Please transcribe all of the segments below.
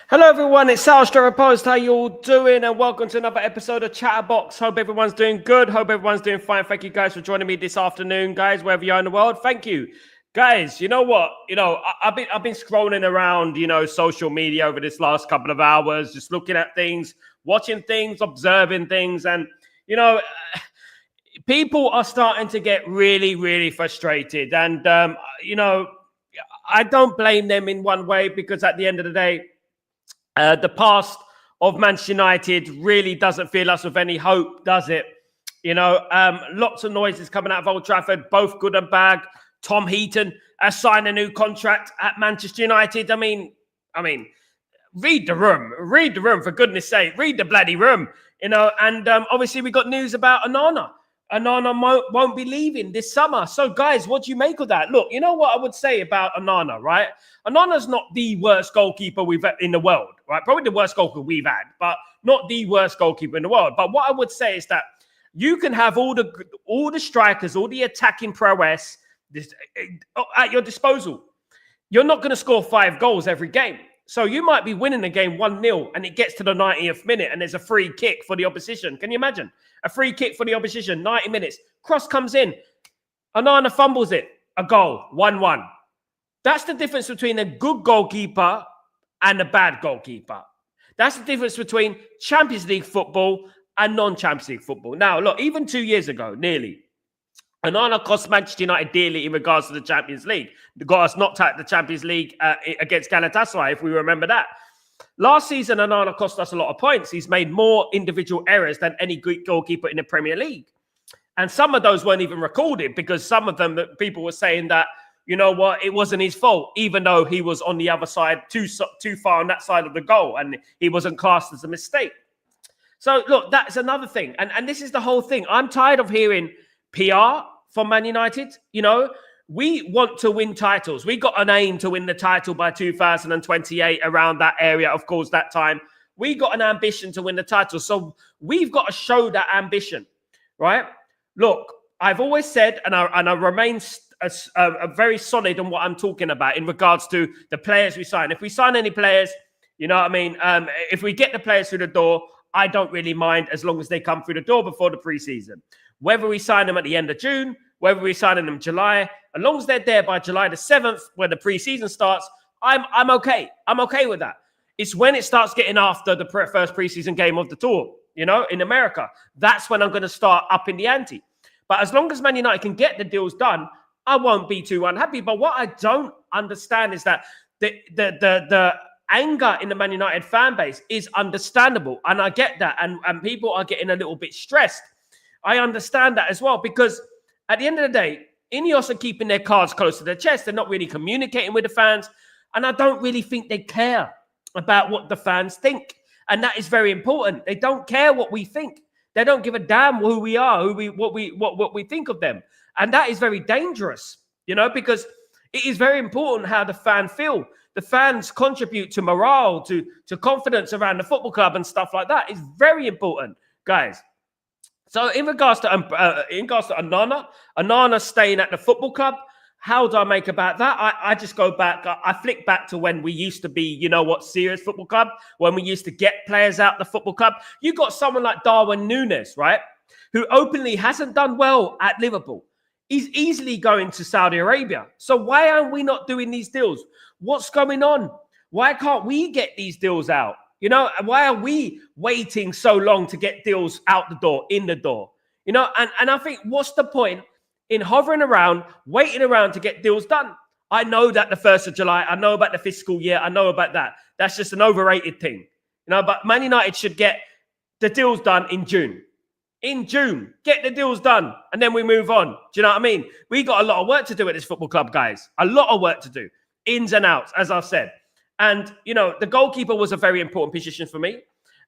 Hello everyone, it's Sal Stretford. How you all doing? And welcome to another episode of Chatterbox. Hope everyone's doing good. Hope everyone's doing fine. Thank you guys for joining me this afternoon, guys, wherever you are in the world. Thank you. Guys, you know what? I've been scrolling around, social media over this last couple of hours, just looking at things, watching things, observing things, and people are starting to get really, really frustrated. And I don't blame them in one way, because at the end of the day, the past of Manchester United really doesn't fill us with any hope, does it? Lots of noises coming out of Old Trafford, both good and bad. Tom Heaton has signed a new contract at Manchester United. I mean, read the room, for goodness sake. Read the bloody room, And obviously we got news about Onana. Onana won't be leaving this summer. So, guys, what do you make of that? Look, you know what I would say about Onana, right? Onana's not the worst goalkeeper we've had in the world, right? Probably the worst goalkeeper we've had, but not the worst goalkeeper in the world. But what I would say is that you can have all the strikers, all the attacking prowess at your disposal. You're not going to score 5 goals every game. So you might be winning the game 1-0 and it gets to the 90th minute and there's a free kick for the opposition. Can you imagine? A free kick for the opposition, 90 minutes. Cross comes in. Onana fumbles it. A goal, 1-1. That's the difference between a good goalkeeper and a bad goalkeeper. That's the difference between Champions League football and non-Champions League football. Now, look, even 2 years ago, nearly, Onana cost Manchester United dearly in regards to the Champions League. They got us knocked out the Champions League against Galatasaray, if we remember that. Last season, Onana cost us a lot of points. He's made more individual errors than any Greek goalkeeper in the Premier League. And some of those weren't even recorded, because some of them, people were saying that, you know what, it wasn't his fault, even though he was on the other side, too far on that side of the goal, and he wasn't classed as a mistake. So, look, that's another thing. And this is the whole thing. I'm tired of hearing PR from Man United. We want to win titles. We got an aim to win the title by 2028, around that area, of course, that time. We got an ambition to win the title. So we've got to show that ambition, right? Look, I've always said, and I remain very solid on what I'm talking about in regards to the players we sign. If we sign any players, you know what I mean? If we get the players through the door, I don't really mind, as long as they come through the door before the preseason. Whether we sign them at the end of June, whether we sign them in July, as long as they're there by July the 7th, when the preseason starts, I'm okay. I'm okay with that. It's when it starts getting after the first preseason game of the tour, in America. That's when I'm going to start upping the ante. But as long as Man United can get the deals done, I won't be too unhappy. But what I don't understand is that the anger in the Man United fan base is understandable. And I get that. And people are getting a little bit stressed. I understand that as well, because at the end of the day, Inos are keeping their cards close to their chest. They're not really communicating with the fans. And I don't really think they care about what the fans think. And that is very important. They don't care what we think. They don't give a damn who we are, what we think of them. And that is very dangerous, because it is very important how the fan feel. The fans contribute to morale, to confidence around the football club and stuff like that. It's very important, guys. So in regards to Onana staying at the football club, how do I make about that? I just go back. I flick back to when we used to be, serious football club, when we used to get players out the football club. You got someone like Darwin Núñez, right, who openly hasn't done well at Liverpool. He's easily going to Saudi Arabia. So why are we not doing these deals? What's going on? Why can't we get these deals out? Why are we waiting so long to get deals out the door, in the door? And I think, what's the point in hovering around, waiting around to get deals done? I know that the 1st of July, I know about the fiscal year, I know about that. That's just an overrated thing. But Man United should get the deals done in June. In June, get the deals done, and then we move on. Do you know what I mean? We got a lot of work to do at this football club, guys. A lot of work to do. Ins and outs, as I've said. And, the goalkeeper was a very important position for me.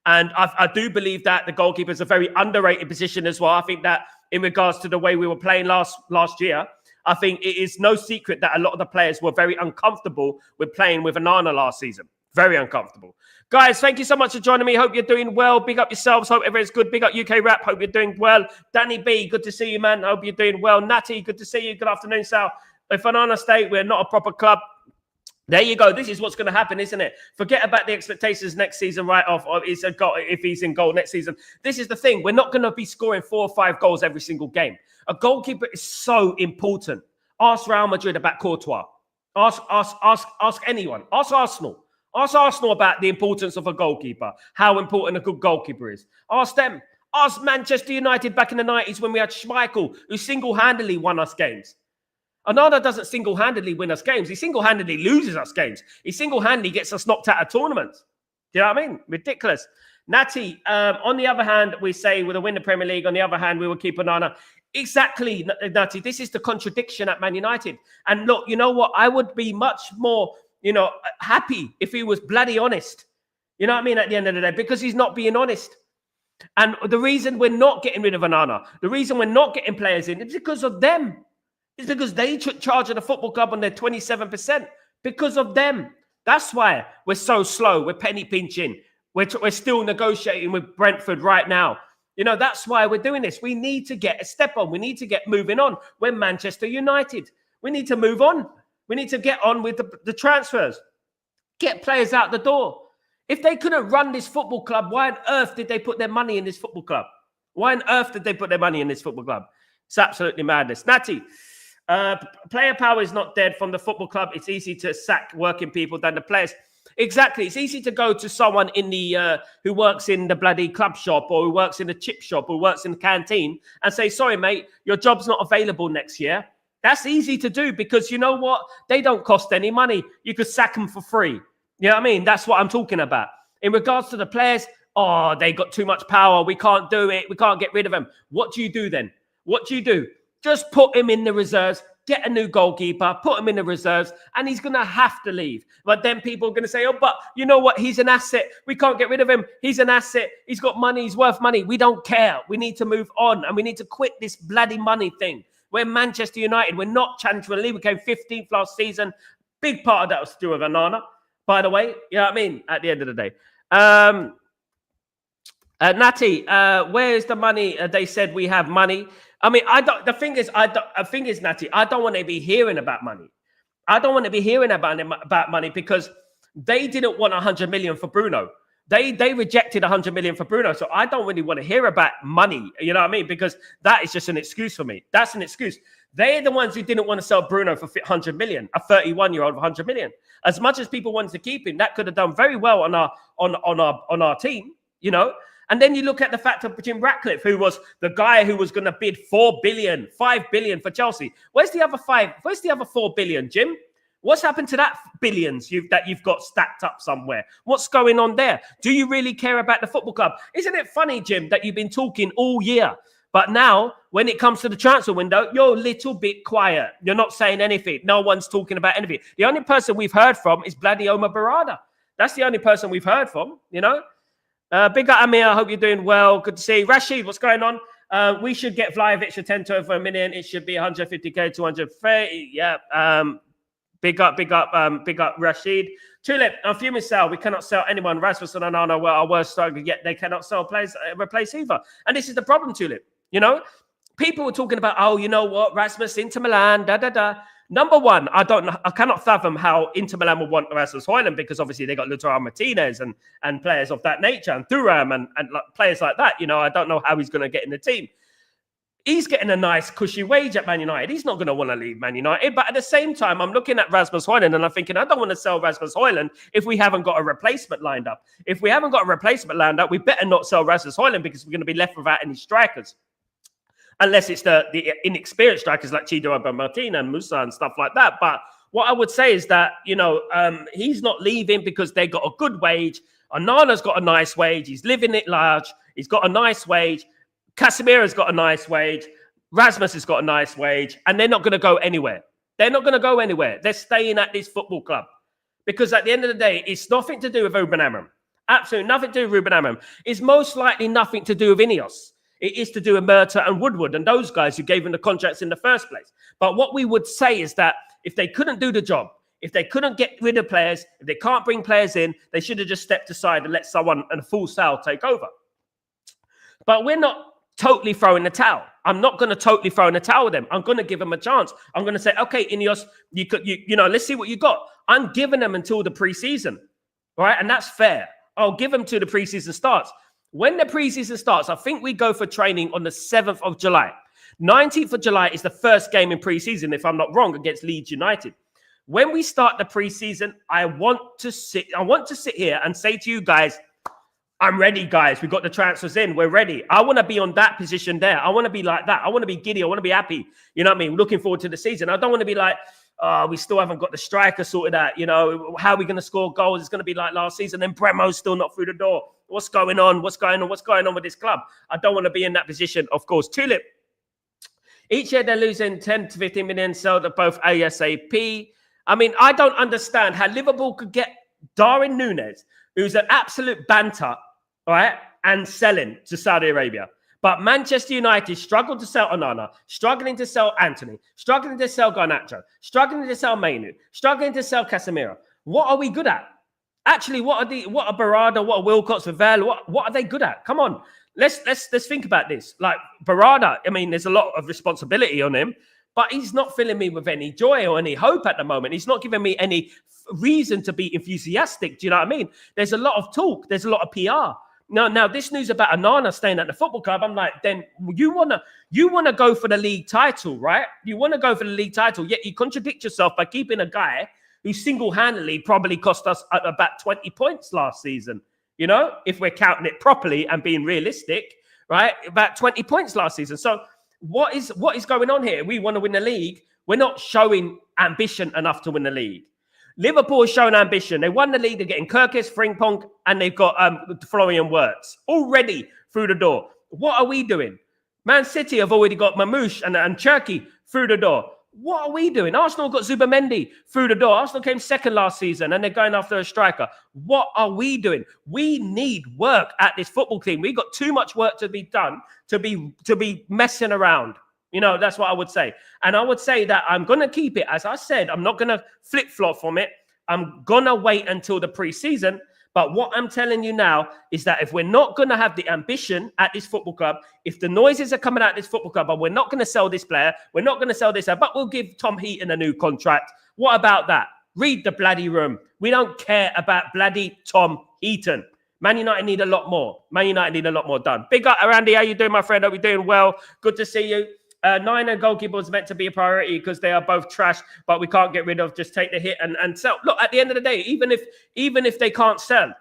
And I do believe that the goalkeeper is a very underrated position as well. I think that in regards to the way we were playing last year, I think it is no secret that a lot of the players were very uncomfortable with playing with Onana last season. Very uncomfortable. Guys, thank you so much for joining me. Hope you're doing well. Big up yourselves. Hope everyone's good. Big up UK Rap. Hope you're doing well. Danny B, good to see you, man. Hope you're doing well. Natty, good to see you. Good afternoon, Sal. If Onana stay, we're not a proper club. There you go. This is what's going to happen, isn't it? Forget about the expectations next season right off. Or it's a goal, if he's in goal next season. This is the thing. We're not going to be scoring 4 or 5 goals every single game. A goalkeeper is so important. Ask Real Madrid about Courtois. Ask anyone. Ask Arsenal. Ask Arsenal about the importance of a goalkeeper. How important a good goalkeeper is. Ask them. Ask Manchester United back in the 90s when we had Schmeichel, who single-handedly won us games. Onana doesn't single-handedly win us games. He single-handedly loses us games. He single-handedly gets us knocked out of tournaments. Do you know what I mean? Ridiculous. Natty, on the other hand, we say we'll win the Premier League. On the other hand, we will keep Onana. Exactly, Natty. This is the contradiction at Man United. And look, you know what? I would be much more, happy if he was bloody honest. You know what I mean? At the end of the day, because he's not being honest. And the reason we're not getting rid of Onana, the reason we're not getting players in, is because of them. It's because they took charge of the football club on their 27%. Because of them. That's why we're so slow. We're penny pinching. We're still negotiating with Brentford right now. That's why we're doing this. We need to get a step on. We need to get moving on. We're Manchester United. We need to move on. We need to get on with the transfers. Get players out the door. If they couldn't run this football club, why on earth did they put their money in this football club? Why on earth did they put their money in this football club? It's absolutely madness. Natty, player power is not dead from the football club. It's easy to sack working people than the players. Exactly. It's easy to go to someone in the who works in the bloody club shop or who works in the chip shop or works in the canteen and say, sorry, mate, your job's not available next year. That's easy to do because you know what? They don't cost any money. You could sack them for free. You know what I mean? That's what I'm talking about. In regards to the players, they got too much power. We can't do it. We can't get rid of them. What do you do then? What do you do? Just put him in the reserves. Get a new goalkeeper, put him in the reserves, and he's going to have to leave. But then people are going to say, but you know what? He's an asset. We can't get rid of him. He's an asset. He's got money. He's worth money. We don't care. We need to move on, and we need to quit this bloody money thing. We're Manchester United. We're not Champions League. We came 15th last season. Big part of that was to do with Onana, by the way. You know what I mean? At the end of the day. Natty, where is the money? They said we have money. I mean, the thing is, Natty, I don't want to be hearing about money. I don't want to be hearing about money because they didn't want 100 million for Bruno. They rejected 100 million for Bruno. So I don't really want to hear about money. You know what I mean? Because that is just an excuse for me. That's an excuse. They're the ones who didn't want to sell Bruno for 100 million, a 31-year-old for 100 million. As much as people wanted to keep him, that could have done very well on our team, And then you look at the fact of Jim Ratcliffe, who was the guy who was going to bid 4 billion, 5 billion for Chelsea. Where's the other 4 billion, Jim? What's happened to that billions that you've got stacked up somewhere? What's going on there? Do you really care about the football club? Isn't it funny, Jim, that you've been talking all year, but now when it comes to the transfer window, you're a little bit quiet. You're not saying anything. No one's talking about anything. The only person we've heard from is bloody Omar Berrada. That's the only person we've heard from, Big up, Amir. I hope you're doing well. Good to see you. Rashid, what's going on? We should get Vlahovic for 10 to over $1 million. It should be 150k, 230. Yeah. Big up, Rashid. Tulip, I'm fuming, Sal. We cannot sell anyone. Rasmus and Onana were our worst target, yet they cannot sell players, replace either. And this is the problem, Tulip. People were talking about, oh, you know what? Rasmus, Inter Milan, Number one, I cannot fathom how Inter Milan would want Rasmus Højlund because obviously they got Lautaro Martinez and players of that nature and Thuram and players like that. I don't know how he's going to get in the team. He's getting a nice cushy wage at Man United. He's not going to want to leave Man United. But at the same time, I'm looking at Rasmus Højlund and I'm thinking, I don't want to sell Rasmus Højlund if we haven't got a replacement lined up. If we haven't got a replacement lined up, we better not sell Rasmus Højlund because we're going to be left without any strikers. Unless it's the inexperienced strikers like Chido Martina and Musa and stuff like that. But what I would say is that, he's not leaving because they got a good wage. Onana's got a nice wage. He's living it large. He's got a nice wage. Casemira's got a nice wage. Rasmus has got a nice wage. And they're not going to go anywhere. They're not going to go anywhere. They're staying at this football club. Because at the end of the day, it's nothing to do with Ruben Amorim. Absolutely nothing to do with Ruben Amorim. It's most likely nothing to do with Inos. It is to do with Murta and Woodward and those guys who gave him the contracts in the first place. But what we would say is that if they couldn't do the job, if they couldn't get rid of players, if they can't bring players in, they should have just stepped aside and let someone and a full Sal take over. But we're not totally throw in the towel. I'm not going to totally throw in the towel with them. I'm going to give them a chance. I'm going to say, okay, Inos, let's see what you got. I'm giving them until the preseason, right? And that's fair. I'll give them till the preseason starts. When the preseason starts, I think we go for training on the 7th of July. 19th of July is the first game in preseason, if I'm not wrong, against Leeds United. When we start the preseason, I want to sit here and say to you guys, I'm ready, guys. We got the transfers in. We're ready. I want to be on that position there. I want to be like that. I want to be giddy. I want to be happy. You know what I mean? Looking forward to the season. I don't want to be like, oh, we still haven't got the striker sorted out. You know, how are we going to score goals? It's going to be like last season. Then Bremo's still not through the door. What's going on? What's going on? What's going on with this club? I don't want to be in that position. Of course, Tulip. Each year they're losing 10 to 15 million, so they're both ASAP. I mean, I don't understand how Liverpool could get Darwin Núñez, who's an absolute banter, all right, and selling to Saudi Arabia. But Manchester United struggled to sell Onana, struggling to sell Anthony, struggling to sell Garnacho, struggling to sell Mainu, struggling to sell Casemiro. What are we good at? Actually, what are Berrada, what are Wilcox, Vivell, what are they good at? Come on, let's think about this. Like Berrada, I mean, there's a lot of responsibility on him, but he's not filling me with any joy or any hope at the moment. He's not giving me any reason to be enthusiastic. Do you know what I mean? There's a lot of talk. There's a lot of PR. Now this news about Onana staying at the football club, I'm like, then you wanna go for the league title, right? You want to go for the league title, yet you contradict yourself by keeping a guy who single-handedly probably cost us about 20 points last season. You know, if we're counting it properly and being realistic, right? About 20 points last season. So what is going on here? We want to win the league. We're not showing ambition enough to win the league. Liverpool has shown ambition. They won the league. They're getting Kirkis, Frimpong, and they've got Florian Wirtz already through the door. What are we doing? Man City have already got Mamouche and Cherki through the door. What are we doing? Arsenal got Zubamendi through the door. Arsenal came second last season and they're going after a striker. What are we doing? We need work at this football team. We got too much work to be done to be messing around. You know, that's what I would say. And I would say that I'm going to keep it. As I said, I'm not going to flip-flop from it. I'm going to wait until the preseason. But what I'm telling you now is that if we're not going to have the ambition at this football club, if the noises are coming out of this football club, and we're not going to sell this player, we're not going to sell this player, but we'll give Tom Heaton a new contract. What about that? Read the bloody room. We don't care about bloody Tom Heaton. Man United need a lot more. Man United need a lot more done. Big up, Randy. How you doing, my friend? Hope you're doing well. Good to see you. 9 and goalkeeper was meant to be a priority because they are both trash, but we can't get rid of. Just take the hit and sell. Look, at the end of the day, even if they can't sell,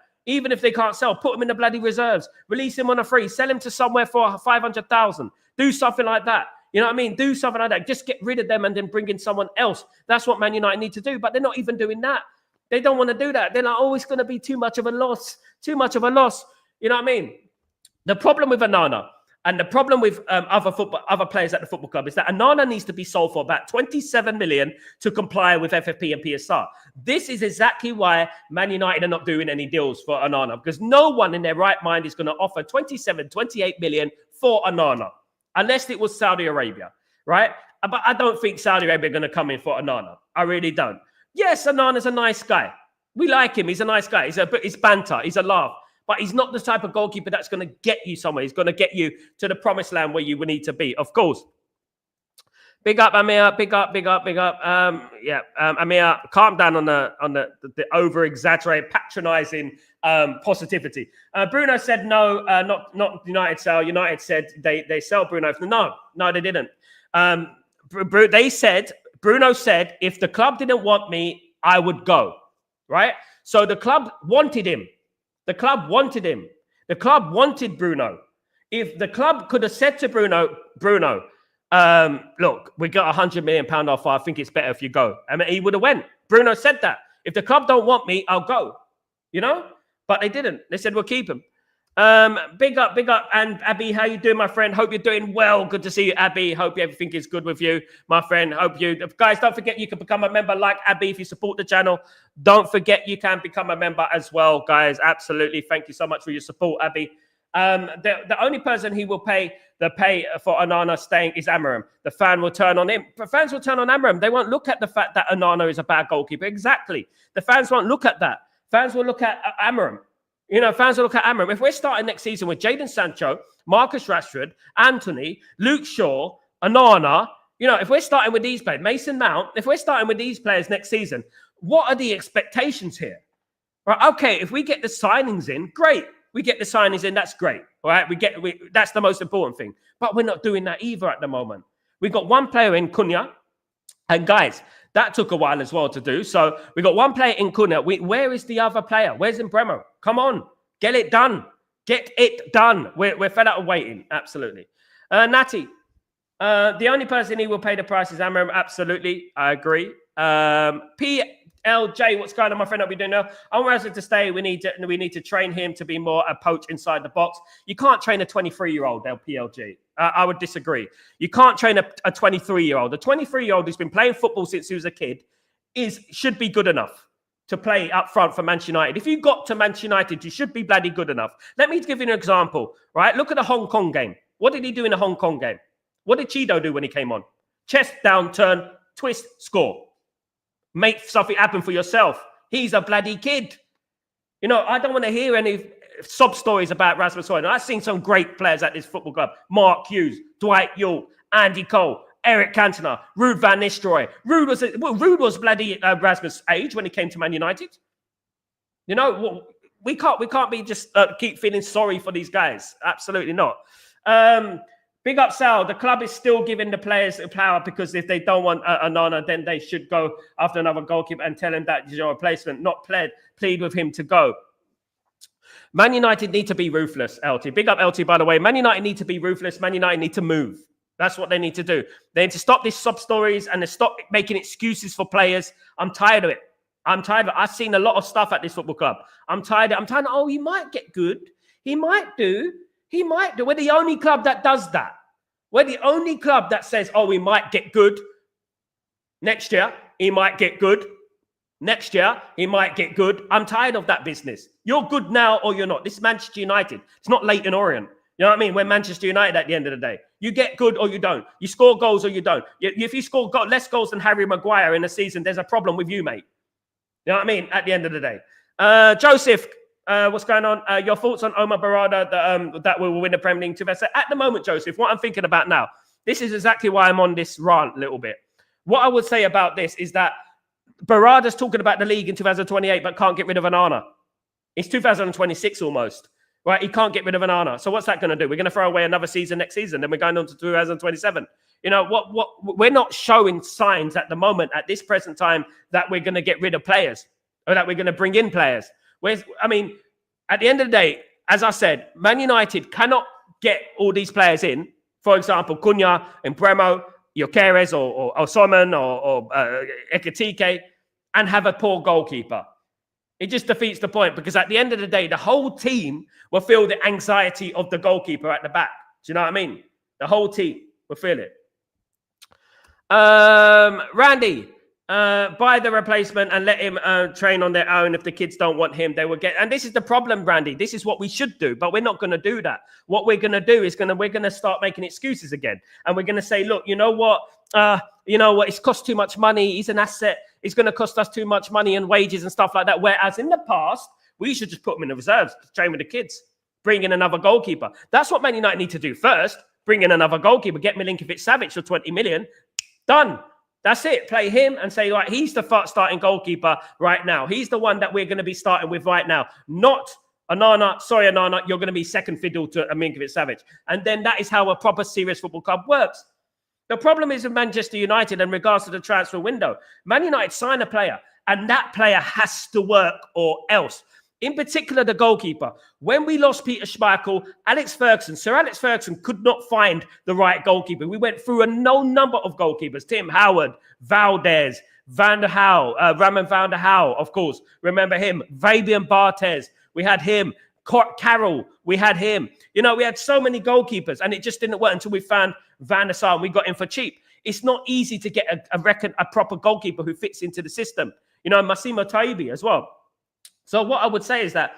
put them in the bloody reserves, release him on a free, sell him to somewhere for 500,000. Do something like that. You know what I mean? Do something like that. Just get rid of them and then bring in someone else. That's what Man United need to do, but they're not even doing that. They don't want to do that. They're like, oh, it's going to be too much of a loss. Too much of a loss. You know what I mean? The problem with Onana and the problem with other players at the football club is that Onana needs to be sold for about 27 million to comply with FFP and PSR. This is exactly why Man United are not doing any deals for Onana, because no one in their right mind is going to offer 27, 28 million for Onana, unless it was Saudi Arabia, right? But I don't think Saudi Arabia are going to come in for Onana. I really don't. Yes, Onana's a nice guy. We like him. He's a nice guy. He's banter. He's a laugh. But he's not the type of goalkeeper that's going to get you somewhere. He's going to get you to the promised land where you will need to be, of course. Big up, Amir. Big up. Amir, calm down on the over-exaggerated, patronizing positivity. Bruno said no, not United sell. United said they sell Bruno. No, they didn't. Bruno said, if the club didn't want me, I would go, right? So the club wanted him. The club wanted him. The club wanted Bruno. If the club could have said to Bruno, look, we got £100 million offer. I think it's better if you go. I mean, he would have went. Bruno said that. If the club don't want me, I'll go. You know? But they didn't. They said, we'll keep him. Big up. And Abby, how you doing, my friend? Hope you're doing well. Good to see you, Abby. Hope everything is good with you, my friend. Guys, don't forget you can become a member like Abby if you support the channel. Don't forget you can become a member as well, guys. Absolutely. Thank you so much for your support, Abby. The only person who will pay the pay for Onana staying is Amorim. The fan will turn on him. The fans will turn on Amorim. They won't look at the fact that Onana is a bad goalkeeper. Exactly. The fans won't look at that. Fans will look at Amorim. Fans will look at Amorim. If we're starting next season with Jadon Sancho, Marcus Rashford, Anthony, Luke Shaw, Onana, if we're starting with these players, Mason Mount, if we're starting with these players next season, what are the expectations here? Right? Okay, if we get the signings in, great. We get the signings in, that's great. All right, that's the most important thing. But we're not doing that either at the moment. We've got one player in Cunha, and guys, that took a while as well to do. So we got one player in Cunha. Where is the other player? Where's Bremo? Come on, get it done. Get it done. We're fed up of waiting. Absolutely. Natty, the only person he will pay the price is Amorim. Absolutely, I agree. PLJ, what's going on, my friend? What are we doing now? I want Rasmus to stay. We need to train him to be more a poach inside the box. You can't train a 23-year-old, PLG. I would disagree. You can't train a 23-year-old. A 23-year-old who's been playing football since he was a kid should be good enough to play up front for Manchester United. If you got to Manchester United, you should be bloody good enough. Let me give you an example, right? Look at the Hong Kong game. What did he do in the Hong Kong game? What did Chido do when he came on? Chest down, turn, twist, score. Make something happen for yourself. He's a bloody kid. I don't want to hear any sob stories about Rasmus Højlund. I've seen some great players at this football club. Mark Hughes, Dwight York, Andy Cole, Eric Cantona, Ruud van Nistelrooy. Ruud was bloody Rasmus' age when he came to Man United. We can't be just keep feeling sorry for these guys. Absolutely not. Big up, Sal. The club is still giving the players power because if they don't want Onana, then they should go after another goalkeeper and tell him that he's your replacement, not plead with him to go. Man United need to be ruthless, LT. Big up, LT, by the way. Man United need to be ruthless. Man United need to move. That's what they need to do. They need to stop these sub-stories and to stop making excuses for players. I'm tired of it. I've seen a lot of stuff at this football club. I'm tired. Oh, he might get good. He might do. We're the only club that does that. We're the only club that says, oh, we might get good. Next year, he might get good. Next year, he might get good. I'm tired of that business. You're good now or you're not. This is Manchester United. It's not Leyton Orient. You know what I mean? We're Manchester United at the end of the day. You get good or you don't. You score goals or you don't. If you score less goals than Harry Maguire in a season, there's a problem with you, mate. You know what I mean? At the end of the day. Joseph, what's going on? Your thoughts on Omar Berrada that will win the Premier League 2? At the moment, Joseph, what I'm thinking about now, this is exactly why I'm on this rant a little bit. What I would say about this is that Berrada's talking about the league in 2028, but can't get rid of Onana. It's 2026 almost, right? He can't get rid of Onana. So what's that going to do? We're going to throw away another season next season. Then we're going on to 2027. What we're not showing signs at the moment, at this present time, that we're going to get rid of players or that we're going to bring in players. At the end of the day, as I said, Man United cannot get all these players in. For example, Cunha and Bremo, Gyökeres or Simon or Ekitike, and have a poor goalkeeper. It just defeats the point because at the end of the day, the whole team will feel the anxiety of the goalkeeper at the back. Do you know what I mean? The whole team will feel it. Randy, buy the replacement and let him train on their own. If the kids don't want him, they will get. And this is the problem, Randy. This is what we should do, but we're not going to do that. What we're going to do is we're going to start making excuses again, and we're going to say, look, you know what? It's cost too much money. He's an asset. It's going to cost us too much money and wages and stuff like that. Whereas in the past, we should just put them in the reserves, train with the kids, bring in another goalkeeper. That's what Man United need to do first. Bring in another goalkeeper. Get Milinkovic-Savic for 20 million. Done. That's it. Play him and say, right, he's the starting goalkeeper right now. He's the one that we're going to be starting with right now. Not Onana. Sorry, Onana. You're going to be second fiddle to Milinkovic-Savic. And then that is how a proper serious football club works. The problem is with Manchester United in regards to the transfer window. Man United sign a player, and that player has to work or else. In particular, the goalkeeper. When we lost Peter Schmeichel, Sir Alex Ferguson could not find the right goalkeeper. We went through a number of goalkeepers. Tim Howard, Valdez, Van der Hau, Ramon Van der Hau, of course. Remember him. Fabian Barthez. We had him. Carroll, we had him. We had so many goalkeepers, and it just didn't work until we found Van der Sar and we got him for cheap. It's not easy to get a proper goalkeeper who fits into the system. Massimo Taibi as well. So what I would say is that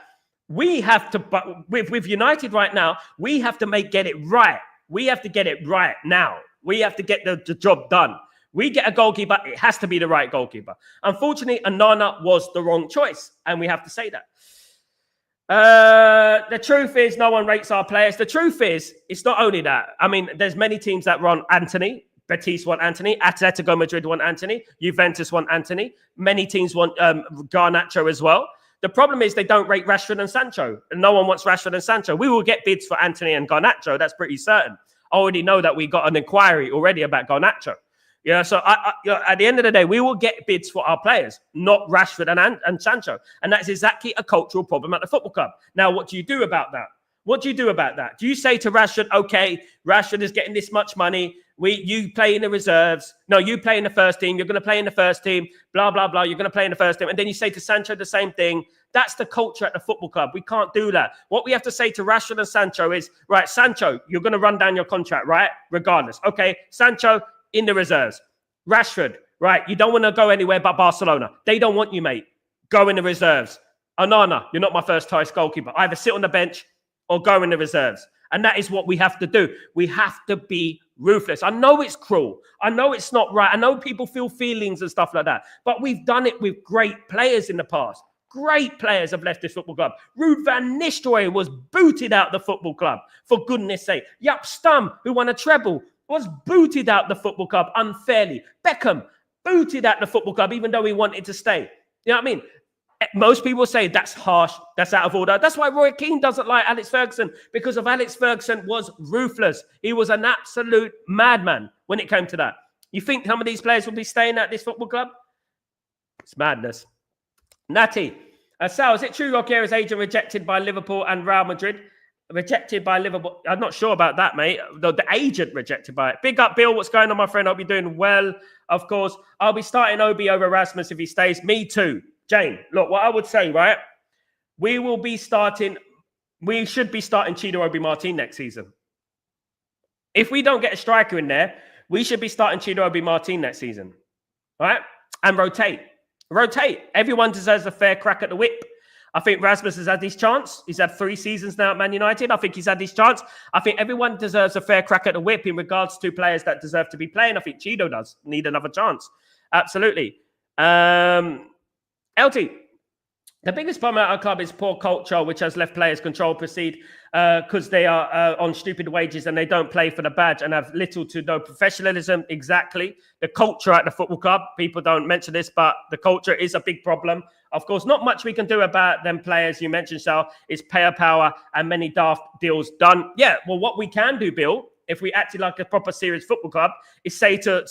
we have to, but with United right now, we have to get it right. We have to get it right now. We have to get the job done. We get a goalkeeper, it has to be the right goalkeeper. Unfortunately, Onana was the wrong choice, and we have to say that. The truth is, no one rates our players. The truth is, it's not only that. I mean, there's many teams that run Anthony. Betis want Anthony. Atletico Madrid want Anthony. Juventus want Anthony. Many teams want Garnacho as well. The problem is they don't rate Rashford and Sancho. And no one wants Rashford and Sancho. We will get bids for Anthony and Garnacho. That's pretty certain. I already know that we got an inquiry already about Garnacho. So at the end of the day, we will get bids for our players, not Rashford and Sancho. And that's exactly a cultural problem at the football club. Now, what do you do about that? What do you do about that? Do you say to Rashford, okay, Rashford is getting this much money. You play in the reserves. No, you play in the first team. You're going to play in the first team. Blah, blah, blah. You're going to play in the first team. And then you say to Sancho the same thing. That's the culture at the football club. We can't do that. What we have to say to Rashford and Sancho is, right, Sancho, you're going to run down your contract, right? Regardless. Okay, Sancho in the reserves. Rashford, right? You don't want to go anywhere but Barcelona. They don't want you, mate. Go in the reserves. Onana, you're not my first choice goalkeeper. Either sit on the bench or go in the reserves. And that is what we have to do. We have to be ruthless. I know it's cruel. I know it's not right. I know people feel feelings and stuff like that. But we've done it with great players in the past. Great players have left this football club. Ruud van Nistelrooy was booted out the football club, for goodness sake. Jaap Stam, who won a treble, was booted out the football club unfairly. Beckham, booted out the football club, even though he wanted to stay. You know what I mean? Most people say that's harsh, that's out of order. That's why Roy Keane doesn't like Alex Ferguson, because of Alex Ferguson was ruthless. He was an absolute madman when it came to that. You think some of these players will be staying at this football club? It's madness. Natty, Sal, is it true Roqueira's agent rejected by Liverpool and Real Madrid? Rejected by Liverpool. I'm not sure about that, mate. The agent rejected by it. Big up, Bill. What's going on, my friend? Hope you're doing well. Of course, I'll be starting Obi over Rasmus if he stays. Me too. Jane, look, what I would say, right? We should be starting Chido Obi Martin next season. If we don't get a striker in there, we should be starting Chido Obi Martin next season. All right? And rotate. Everyone deserves a fair crack at the whip. I think Rasmus has had his chance. He's had 3 seasons now at Man United. I think he's had his chance. I think everyone deserves a fair crack at the whip in regards to players that deserve to be playing. I think Chido does need another chance. Absolutely. LT, the biggest problem at our club is poor culture, which has left players control proceed because they are on stupid wages and they don't play for the badge and have little to no professionalism. Exactly. The culture at the football club, people don't mention this, but the culture is a big problem. Of course, not much we can do about them players you mentioned, Sal, is player power and many daft deals done. Yeah, well, what we can do, Bill, if we acted like a proper serious football club, is say to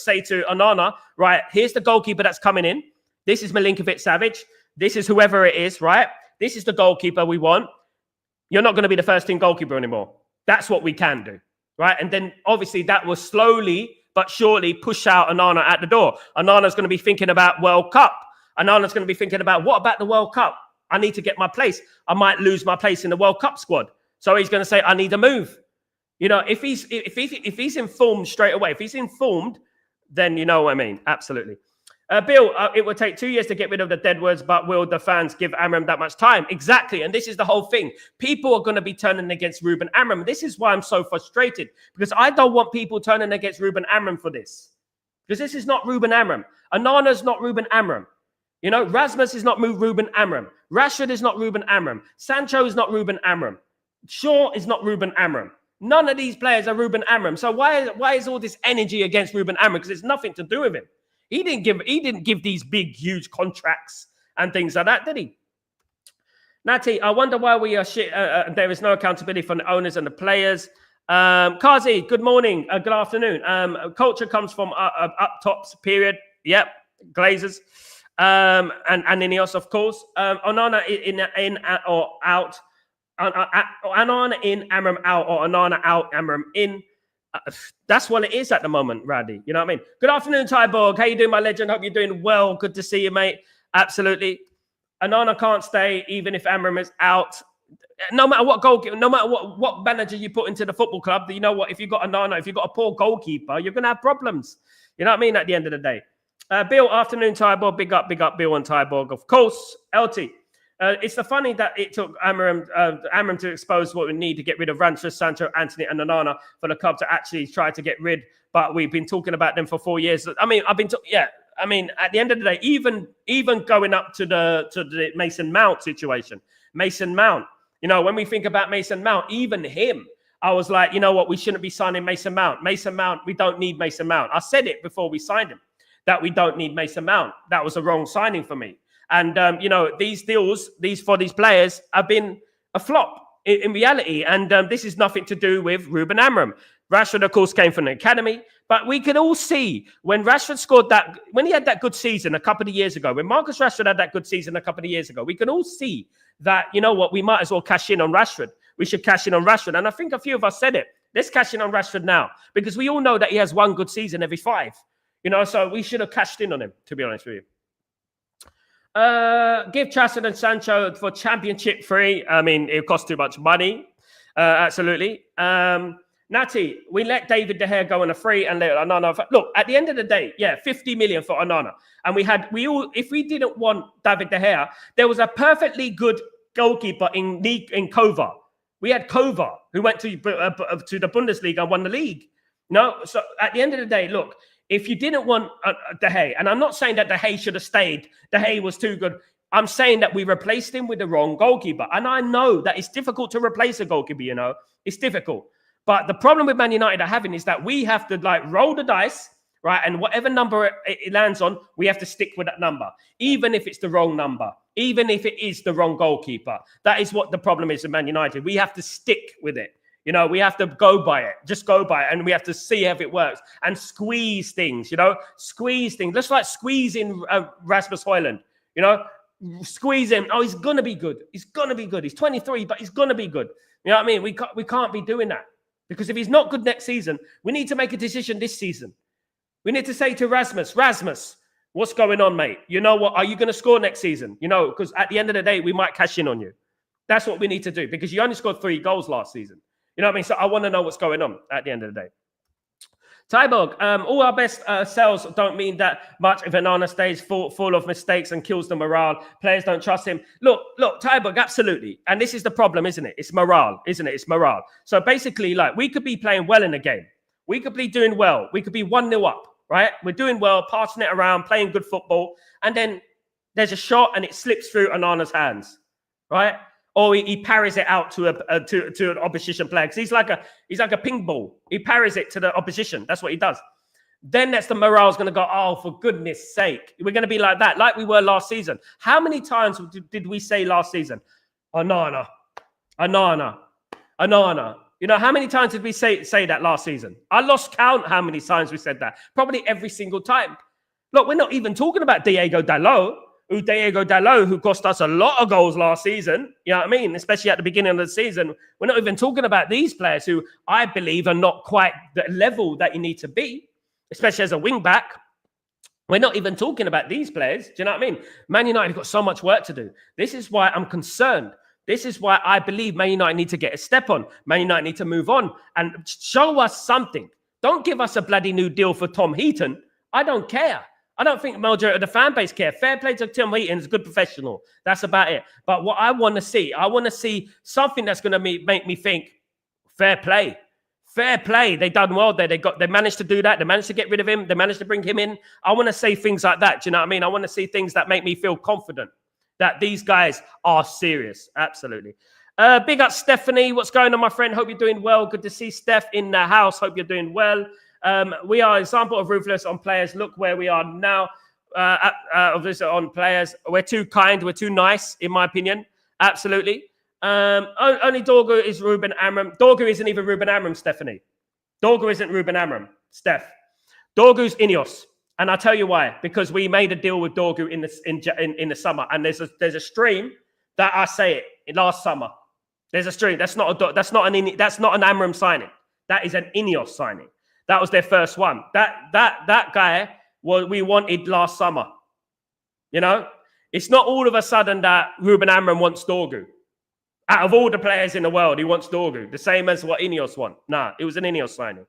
Onana, right, here's the goalkeeper that's coming in. This is Milinkovic-Savic. This is whoever it is, right? This is the goalkeeper we want. You're not going to be the first team goalkeeper anymore. That's what we can do, right? And then obviously that will slowly but surely push out Onana at the door. Onana's going to be thinking about World Cup. Onana's going to be thinking about, what about the World Cup? I need to get my place. I might lose my place in the World Cup squad. So he's going to say, I need a move. You know, if he's informed straight away, if he's informed, then you know what I mean. Absolutely. Bill, it will take 2 years to get rid of the dead words, but will the fans give Amorim that much time? Exactly. And this is the whole thing. People are going to be turning against Ruben Amorim. This is why I'm so frustrated, because I don't want people turning against Ruben Amorim for this. Because this is not Ruben Amorim. Onana's not Ruben Amorim. You know, Rasmus is not Ruben Amorim. Rashford is not Ruben Amorim. Sancho is not Ruben Amorim. Shaw is not Ruben Amorim. None of these players are Ruben Amorim. So why is all this energy against Ruben Amorim? Because it's nothing to do with him. He didn't give these big, huge contracts and things like that, did he? Natty, I wonder why we are shit. There is no accountability from the owners and the players. Kazi, good morning. Good afternoon. Culture comes from up tops, period. Yep, Glazers. And Inos, of course. Onana in or out. Onana in, Amorim out, or Onana out, Amorim in. That's what it is at the moment, Raddy. You know what I mean? Good afternoon, Tyborg. How you doing, my legend? Hope you're doing well. Good to see you, mate. Absolutely. Onana can't stay even if Amorim is out. No matter what goalkeeper, no matter what manager you put into the football club, you know what? If you've got Onana, if you've got a poor goalkeeper, you're going to have problems. You know what I mean? At the end of the day. Bill, afternoon, Tyborg. Big up, Bill and Tyborg. Of course, LT. It's the funny that it took Amorim to expose what we need to get rid of Rashford, Sancho, Anthony, and Onana for the club to actually try to get rid. But we've been talking about them for 4 years. I mean, at the end of the day, even going up to the Mason Mount situation, Mason Mount, You know, when we think about Mason Mount, even him, I was like, you know what, we shouldn't be signing Mason Mount. Mason Mount, we don't need Mason Mount. I said it before we signed him, that we don't need Mason Mount. That was a wrong signing for me. And, you know, these deals, for these players have been a flop in reality. And this is nothing to do with Ruben Amorim. Rashford, of course, came from the academy. But we could all see when Rashford scored that, when he had that good season a couple of years ago, when Marcus Rashford had that good season a couple of years ago, we could all see that, you know what, we might as well cash in on Rashford. We should cash in on Rashford. And I think a few of us said it. Let's cash in on Rashford now. Because we all know that he has one good season every 5. You know, so we should have cashed in on him, to be honest with you. Give Trafford and Sancho for championship free. I mean, it costs too much money. Absolutely. Natty, we let David De Gea go on a free and let Onana. Look, at the end of the day, yeah, 50 million for Onana. And if we didn't want David De Gea, there was a perfectly good goalkeeper in Kova. We had Kova, who went to the Bundesliga and won the league. No, so at the end of the day, look, if you didn't want De Gea, and I'm not saying that De Gea should have stayed, De Gea was too good. I'm saying that we replaced him with the wrong goalkeeper. And I know that it's difficult to replace a goalkeeper, you know. It's difficult. But the problem with Man United are having is that we have to like roll the dice, right? And whatever number it lands on, we have to stick with that number, even if it's the wrong number, even if it is the wrong goalkeeper. That is what the problem is with Man United. We have to stick with it. You know, we have to go by it, just go by it. And we have to see if it works and squeeze things, you know, squeeze things. Just like squeezing Rasmus Højlund, you know, squeeze him. Oh, he's going to be good. He's going to be good. He's 23, but he's going to be good. You know what I mean? We can't be doing that. Because if he's not good next season, we need to make a decision this season. We need to say to Rasmus, what's going on, mate? You know what? Are you going to score next season? You know, because at the end of the day, we might cash in on you. That's what we need to do because you only scored 3 goals last season. You know what I mean? So I want to know what's going on at the end of the day. Tyborg, all our best sales don't mean that much if Onana stays full of mistakes and kills the morale. Players don't trust him. Look, Tyborg, absolutely. And this is the problem, isn't it? It's morale, isn't it? It's morale. So basically, like, we could be playing well in a game. We could be doing well. We could be 1-0 up, right? We're doing well, passing it around, playing good football. And then there's a shot and it slips through Onana's hands, right? Or he parries it out to an opposition player because he's like a ping ball. He parries it to the opposition. That's what he does. Then that's the morale's going to go, oh, for goodness sake. We're going to be like that, like we were last season. How many times did we say last season, Onana? You know, how many times did we say that last season? I lost count how many times we said that. Probably every single time. Look, we're not even talking about Diego Dalot, who cost us a lot of goals last season. You know what I mean? Especially at the beginning of the season. We're not even talking about these players who I believe are not quite the level that you need to be, especially as a wing back. We're not even talking about these players. Do you know what I mean? Man United have got so much work to do. This is why I'm concerned. This is why I believe Man United need to get a step on. Man United need to move on and show us something. Don't give us a bloody new deal for Tom Heaton. I don't care. I don't think the majority of the fan base care. Fair play to Tom Heaton. He's a good professional. That's about it. But what I want to see something that's going to make me think, fair play. Fair play. They done well there. They managed to do that. They managed to get rid of him. They managed to bring him in. I want to say things like that. Do you know what I mean? I want to see things that make me feel confident that these guys are serious. Absolutely. Big up, Stephanie. What's going on, my friend? Hope you're doing well. Good to see Steph in the house. Hope you're doing well. We are an example of ruthless on players. Look where we are now. Obviously on players. We're too kind. We're too nice, in my opinion. Absolutely. Only Dorgu is Ruben Amorim. Dorgu isn't even Ruben Amorim, Stephanie. Dorgu isn't Ruben Amorim, Steph. Dorgu's Inos. And I'll tell you why. Because we made a deal with Dorgu in the summer. And there's a stream that I say it last summer. There's a stream. That's not an Amorim signing. That is an Inos signing. That was their first one. That guy we wanted last summer. You know, it's not all of a sudden that Ruben Amorim wants Dorgu. Out of all the players in the world, he wants Dorgu. The same as what Inos want. Nah, it was an Inos signing.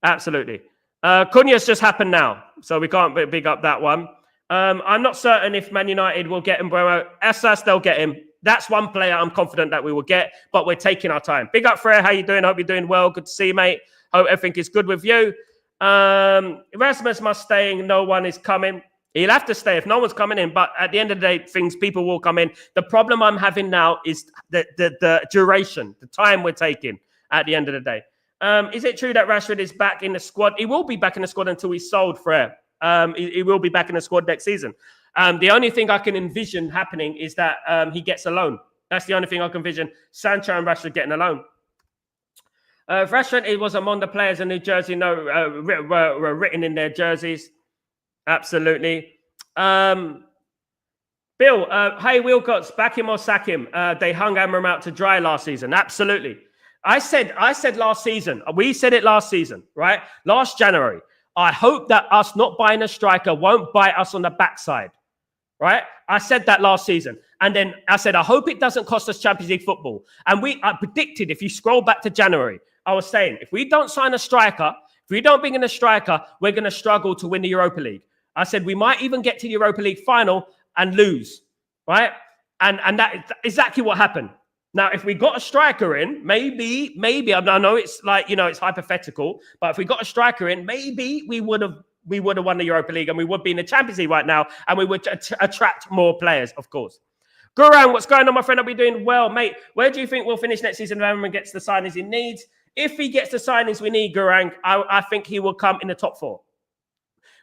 Absolutely. Cunha's just happened now, so we can't big up that one. I'm not certain if Man United will get him, bro. Assas, they'll get him. That's one player I'm confident that we will get, but we're taking our time. Big up, Freya. How you doing? Hope you're doing well. Good to see you, mate. Hope everything is good with you. Rasmus must stay. No one is coming. He'll have to stay if no one's coming in. But at the end of the day, people will come in. The problem I'm having now is the duration, the time we're taking at the end of the day. Is it true that Rashford is back in the squad? He will be back in the squad until he's sold, Frere. He will be back in the squad next season. The only thing I can envision happening is that he gets a loan. That's the only thing I can envision. Sancho and Rashford getting a loan. If Rashford, it was among the players in New Jersey, were written in their jerseys. Absolutely. Bill, hey, Wilcox, back him or sack him. They hung Amorim out to dry last season. Absolutely. I said last season. We said it last season, right? Last January. I hope that us not buying a striker won't bite us on the backside, right? I said that last season. And then I said, I hope it doesn't cost us Champions League football. And I predicted, if you scroll back to January, I was saying, if we don't sign a striker, if we don't bring in a striker, we're going to struggle to win the Europa League. I said, we might even get to the Europa League final and lose, right? And that is exactly what happened. Now, if we got a striker in, maybe, I know it's like, it's hypothetical, but if we got a striker in, maybe we would have won the Europa League and we would be in the Champions League right now and we would attract more players, of course. Gurang, what's going on, my friend? I'll be doing well, mate. Where do you think we'll finish next season if Amorim gets the signings he needs? If he gets the signings we need, Gurang, I think he will come in the top 4.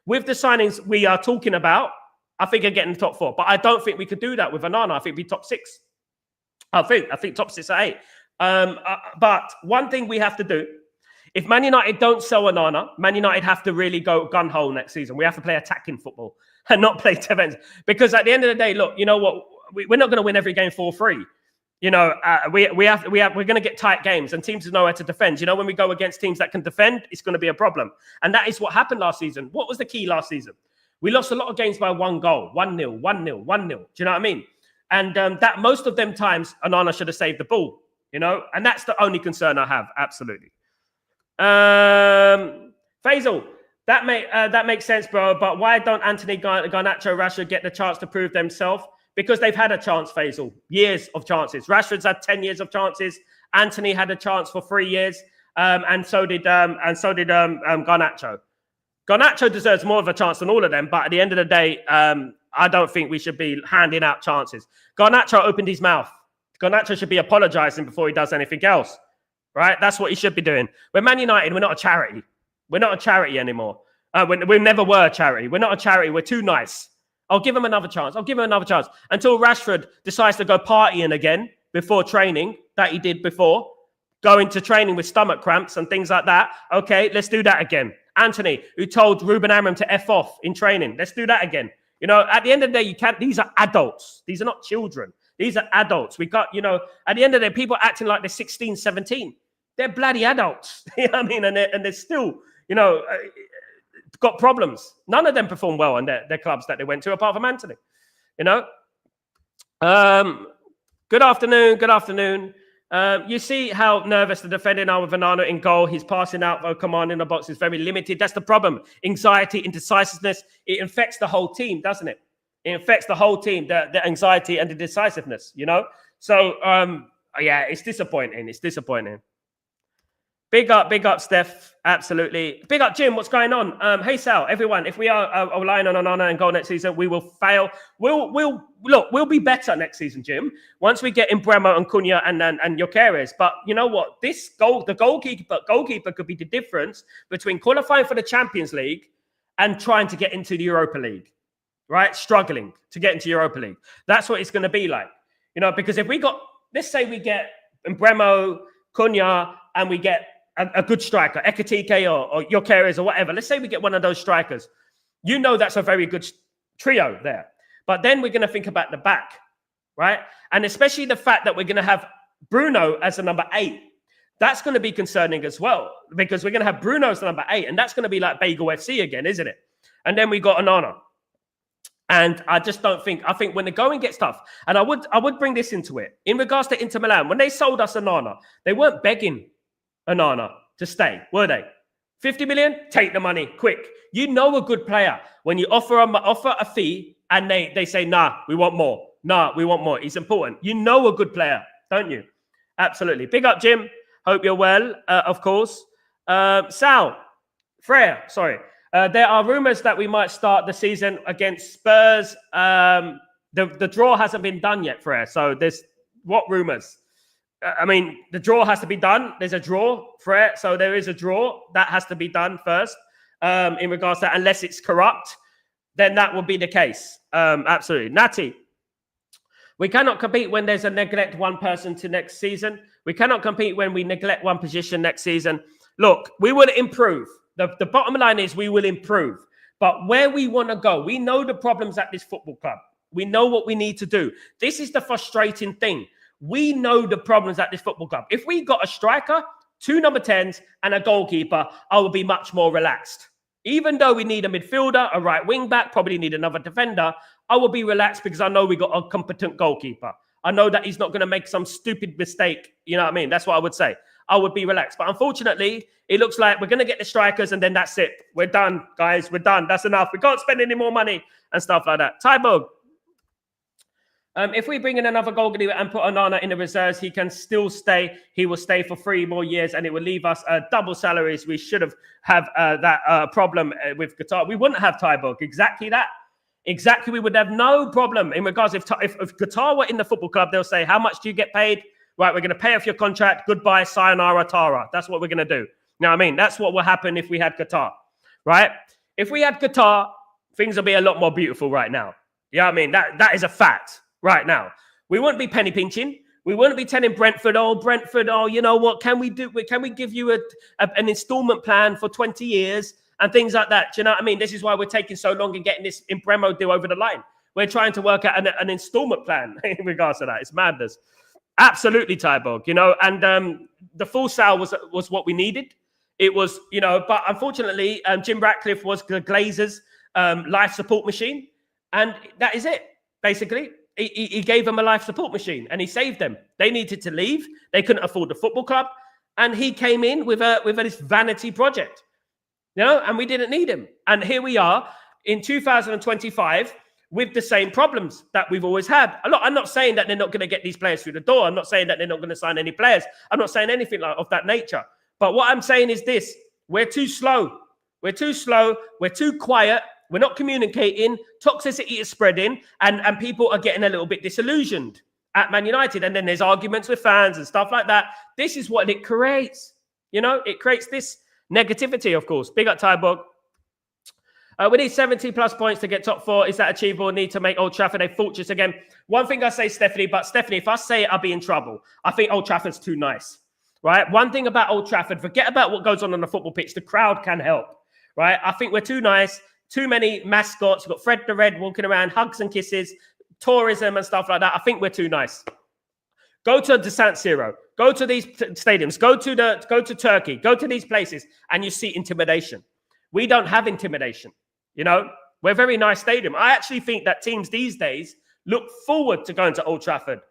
With the signings we are talking about, I think he'll get in the top 4. But I don't think we could do that with Onana. I think we'd be top 6. I think top 6 or 8. But one thing we have to do, if Man United don't sell Onana, Man United have to really go gun-ho next season. We have to play attacking football and not play defense. Because at the end of the day, look, you know what? We're not going to win every game 4-3. We're going to get tight games and teams know how to defend. When we go against teams that can defend, it's going to be a problem. And that is what happened last season. What was the key last season? We lost a lot of games by 1 goal, 1-0, 1-0, 1-0. Do you know what I mean? And that most of them times, Onana should have saved the ball, and that's the only concern I have. Absolutely. Faisal, that makes sense, bro. But why don't Anthony, Garnacho, Rashford get the chance to prove themselves? Because they've had a chance, Faisal. Years of chances. Rashford's had 10 years of chances. Anthony had a chance for 3 years, and so did Garnacho. Garnacho deserves more of a chance than all of them. But at the end of the day, I don't think we should be handing out chances. Garnacho opened his mouth. Garnacho should be apologizing before he does anything else, right? That's what he should be doing. We're Man United. We're not a charity. We're not a charity anymore. We never were a charity. We're not a charity. We're too nice. I'll give him another chance. Until Rashford decides to go partying again before training, that he did before, going to training with stomach cramps and things like that. Okay, let's do that again. Anthony, who told Ruben Amorim to F off in training. Let's do that again. At the end of the day, you can't. These are adults. These are not children. These are adults. We got, at the end of the day, people acting like they're 16, 17. They're bloody adults. You know what I mean? And they're still, got problems. None of them perform well in their clubs that they went to, apart from Anthony. Good afternoon. You see how nervous the defending are with Onana in goal. His passing out or command in the box is very limited. That's the problem. Anxiety, indecisiveness. It infects the whole team, doesn't it? It infects the whole team, the anxiety and the decisiveness, So, yeah, it's disappointing. Big up, Steph. Absolutely. Big up, Jim. What's going on? Hey, Sal, everyone. If we are relying on Onana and goal next season, we will fail. We'll be better next season, Jim. Once we get in Bremo and Cunha and Gyökeres. But you know what? The goalkeeper could be the difference between qualifying for the Champions League and trying to get into the Europa League, right? Struggling to get into Europa League. That's what it's going to be like, because if let's say we get Bremo, Cunha, and we get a good striker, Ekitike or Gyökeres or whatever. Let's say we get one of those strikers. That's a very good trio there. But then we're going to think about the back, right? And especially the fact that we're going to have Bruno as a number 8. That's going to be concerning as well, because we're going to have Bruno as the number 8, and that's going to be like Bagel FC again, isn't it? And then we got Onana. And I just don't think, I think when the going gets tough, and I would bring this into it, in regards to Inter Milan, when they sold us Onana, they weren't begging Onana to stay, were they? 50 million? Take the money, quick. A good player when you offer a fee and they say, nah, we want more. It's important. A good player, don't you? Absolutely. Big up, Jim. Hope you're well, of course. Sal, Freya, sorry. There are rumours that we might start the season against Spurs. The draw hasn't been done yet, Freya. So there's what rumours? I mean, the draw has to be done. There's a draw, Freya. So there is a draw that has to be done first. In regards to that, unless it's corrupt, then that will be the case. Absolutely. Natty, we cannot compete when there's a neglect one person to next season. We cannot compete when we neglect one position next season. Look, we will improve. The bottom line is we will improve. But where we want to go, we know the problems at this football club. We know what we need to do. This is the frustrating thing. We know the problems at this football club. If we got a striker, 2 number 10s, and a goalkeeper, I will be much more relaxed. Even though we need a midfielder, a right wing back, probably need another defender, I will be relaxed because I know we got a competent goalkeeper. I know that he's not going to make some stupid mistake. You know what I mean? That's what I would say. I would be relaxed. But unfortunately, it looks like we're going to get the strikers and then that's it. We're done, guys. We're done. That's enough. We can't spend any more money and stuff like that. Tybog. If we bring in another goalkeeper and put Onana in the reserves, he can still stay. He will stay for 3 more years and it will leave us double salaries. We should have that problem with Qatar. We wouldn't have Tybog. Exactly that. Exactly. We would have no problem in regards if Qatar were in the football club, they'll say, how much do you get paid? Right, we're going to pay off your contract. Goodbye, sayonara, Tara. That's what we're going to do. You know what I mean? That's what will happen if we had Qatar, right? If we had Qatar, things will be a lot more beautiful right now. You know what I mean? That is a fact right now. We wouldn't be penny pinching. We wouldn't be telling Brentford, oh, you know what? Can we give you an installment plan for 20 years and things like that? Do you know what I mean? This is why we're taking so long in getting this Imbremo deal over the line. We're trying to work out an installment plan in regards to that. It's madness. Absolutely, Tybog, you know, and the full sale was what we needed. It was, you know, but unfortunately, Jim Ratcliffe was the Glazers' life support machine. And that is it, basically. He gave them a life support machine and he saved them. They needed to leave. They couldn't afford the football club. And he came in with this vanity project, you know, and we didn't need him. And here we are in 2025 with the same problems that we've always had. I'm not saying that they're not going to get these players through the door. I'm not saying that they're not going to sign any players. I'm not saying anything of that nature. But what I'm saying is this. We're too slow. We're too slow. We're too quiet. We're not communicating. Toxicity is spreading. And people are getting a little bit disillusioned at Man United. And then there's arguments with fans and stuff like that. This is what it creates. You know, it creates this negativity, of course. Big up, Tybog. We need 70 plus points to get top 4. Is that achievable? We need to make Old Trafford a fortress again. One thing I say, Stephanie, if I say it, I'll be in trouble. I think Old Trafford's too nice, right? One thing about Old Trafford, forget about what goes on the football pitch. The crowd can help, right? I think we're too nice. Too many mascots. We've got Fred the Red walking around, hugs and kisses, tourism and stuff like that. I think we're too nice. Go to the San Siro. Go to these stadiums. Go to Turkey. Go to these places, and you see intimidation. We don't have intimidation. You know, we're a very nice stadium. I actually think that teams these days look forward to going to Old Trafford.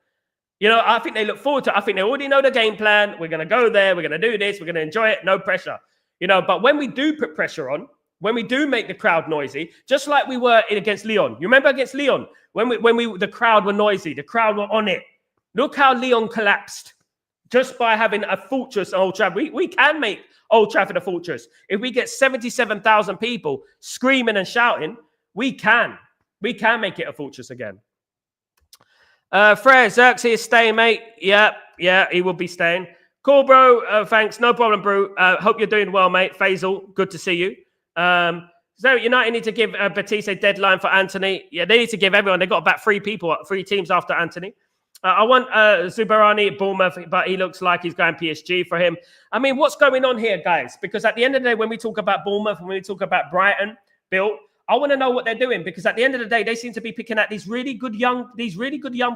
You know, I think they look forward to it. I think they already know the game plan. We're going to go there. We're going to do this. We're going to enjoy it. No pressure. You know, but when we do put pressure on, when we do make the crowd noisy, just like we were against Lyon. You remember against Lyon? When the crowd were noisy, the crowd were on it. Look how Lyon collapsed just by having a fortress at Old Trafford. We can make Old Trafford a fortress. If we get 77,000 people screaming and shouting, we can make it a fortress again. Freya, Xerxes is staying, mate. Yeah, he will be staying. Cool, bro. Thanks. No problem, bro. Hope you're doing well, mate. Faisal, good to see you. So United need to give Batiste a deadline for Anthony. Yeah, they need to give everyone. They got about 3 teams after Anthony. I want Zubarani at Bournemouth, but he looks like he's going PSG for him. I mean, what's going on here, guys? Because at the end of the day, when we talk about Bournemouth, when we talk about Brighton, Bill, I want to know what they're doing, because at the end of the day, they seem to be picking out these really good young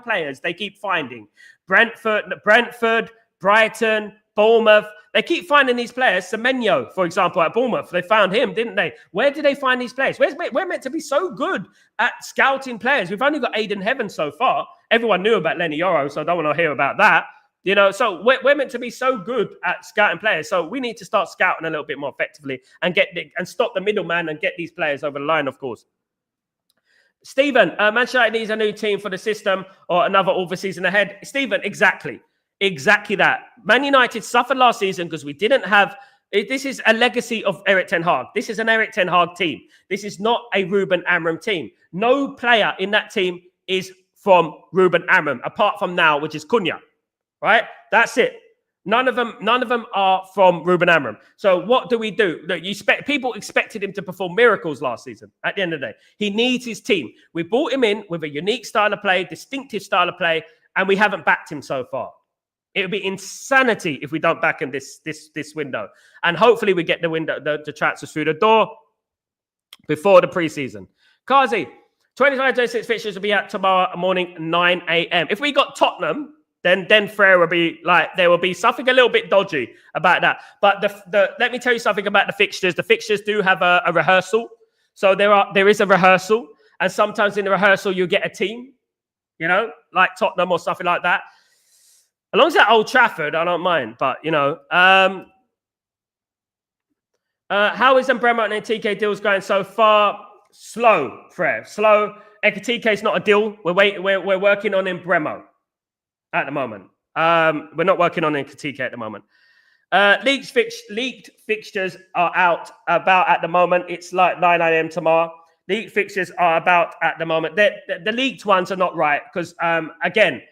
players. They keep finding Brentford, Brighton, Bournemouth. They keep finding these players. Semenyo, for example, at Bournemouth, they found him, didn't they? Where did they find these players? We're meant to be so good at scouting players. We've only got Aiden Heaven so far. Everyone knew about Lenny Yoro, so I don't want to hear about that. You know, so we're meant to be so good at scouting players. So we need to start scouting a little bit more effectively and stop the middleman and get these players over the line, of course. Stephen, Manchester United needs a new team for the system or another all the season ahead. Stephen, exactly that. Man United suffered last season because we didn't have This is a legacy of Erik ten Hag. This is an Erik ten Hag team. This is not a Ruben Amorim team. No player in that team is from Ruben Amorim, apart from now, which is Cunha, right? That's it. None of them are from Ruben Amorim. So what do we do? Look, people expected him to perform miracles last season. At the end of the day, he needs his team. We brought him in with a unique style of play, distinctive style of play, and we haven't backed him so far. It would be insanity if we don't back him this window. And hopefully we get the transfers through the door before the preseason. Kazi, 25-26 fixtures will be out tomorrow morning, 9 a.m. If we got Tottenham, then Frere will be like, there will be something a little bit dodgy about that. But let me tell you something about the fixtures. The fixtures do have a rehearsal. So there is a rehearsal. And sometimes in the rehearsal, you get a team, like Tottenham or something like that. As long as at Old Trafford, I don't mind. But, how is Bremo and TK deals going so far? Slow, Frere. Slow. Ekatike is not a deal. We're working on Bremo at the moment. We're not working on Ekatike at the moment. Leaked fixtures are out about at the moment. It's like 9 a.m. tomorrow. Leaked fixtures are about at the moment. The leaked ones are not right because, again,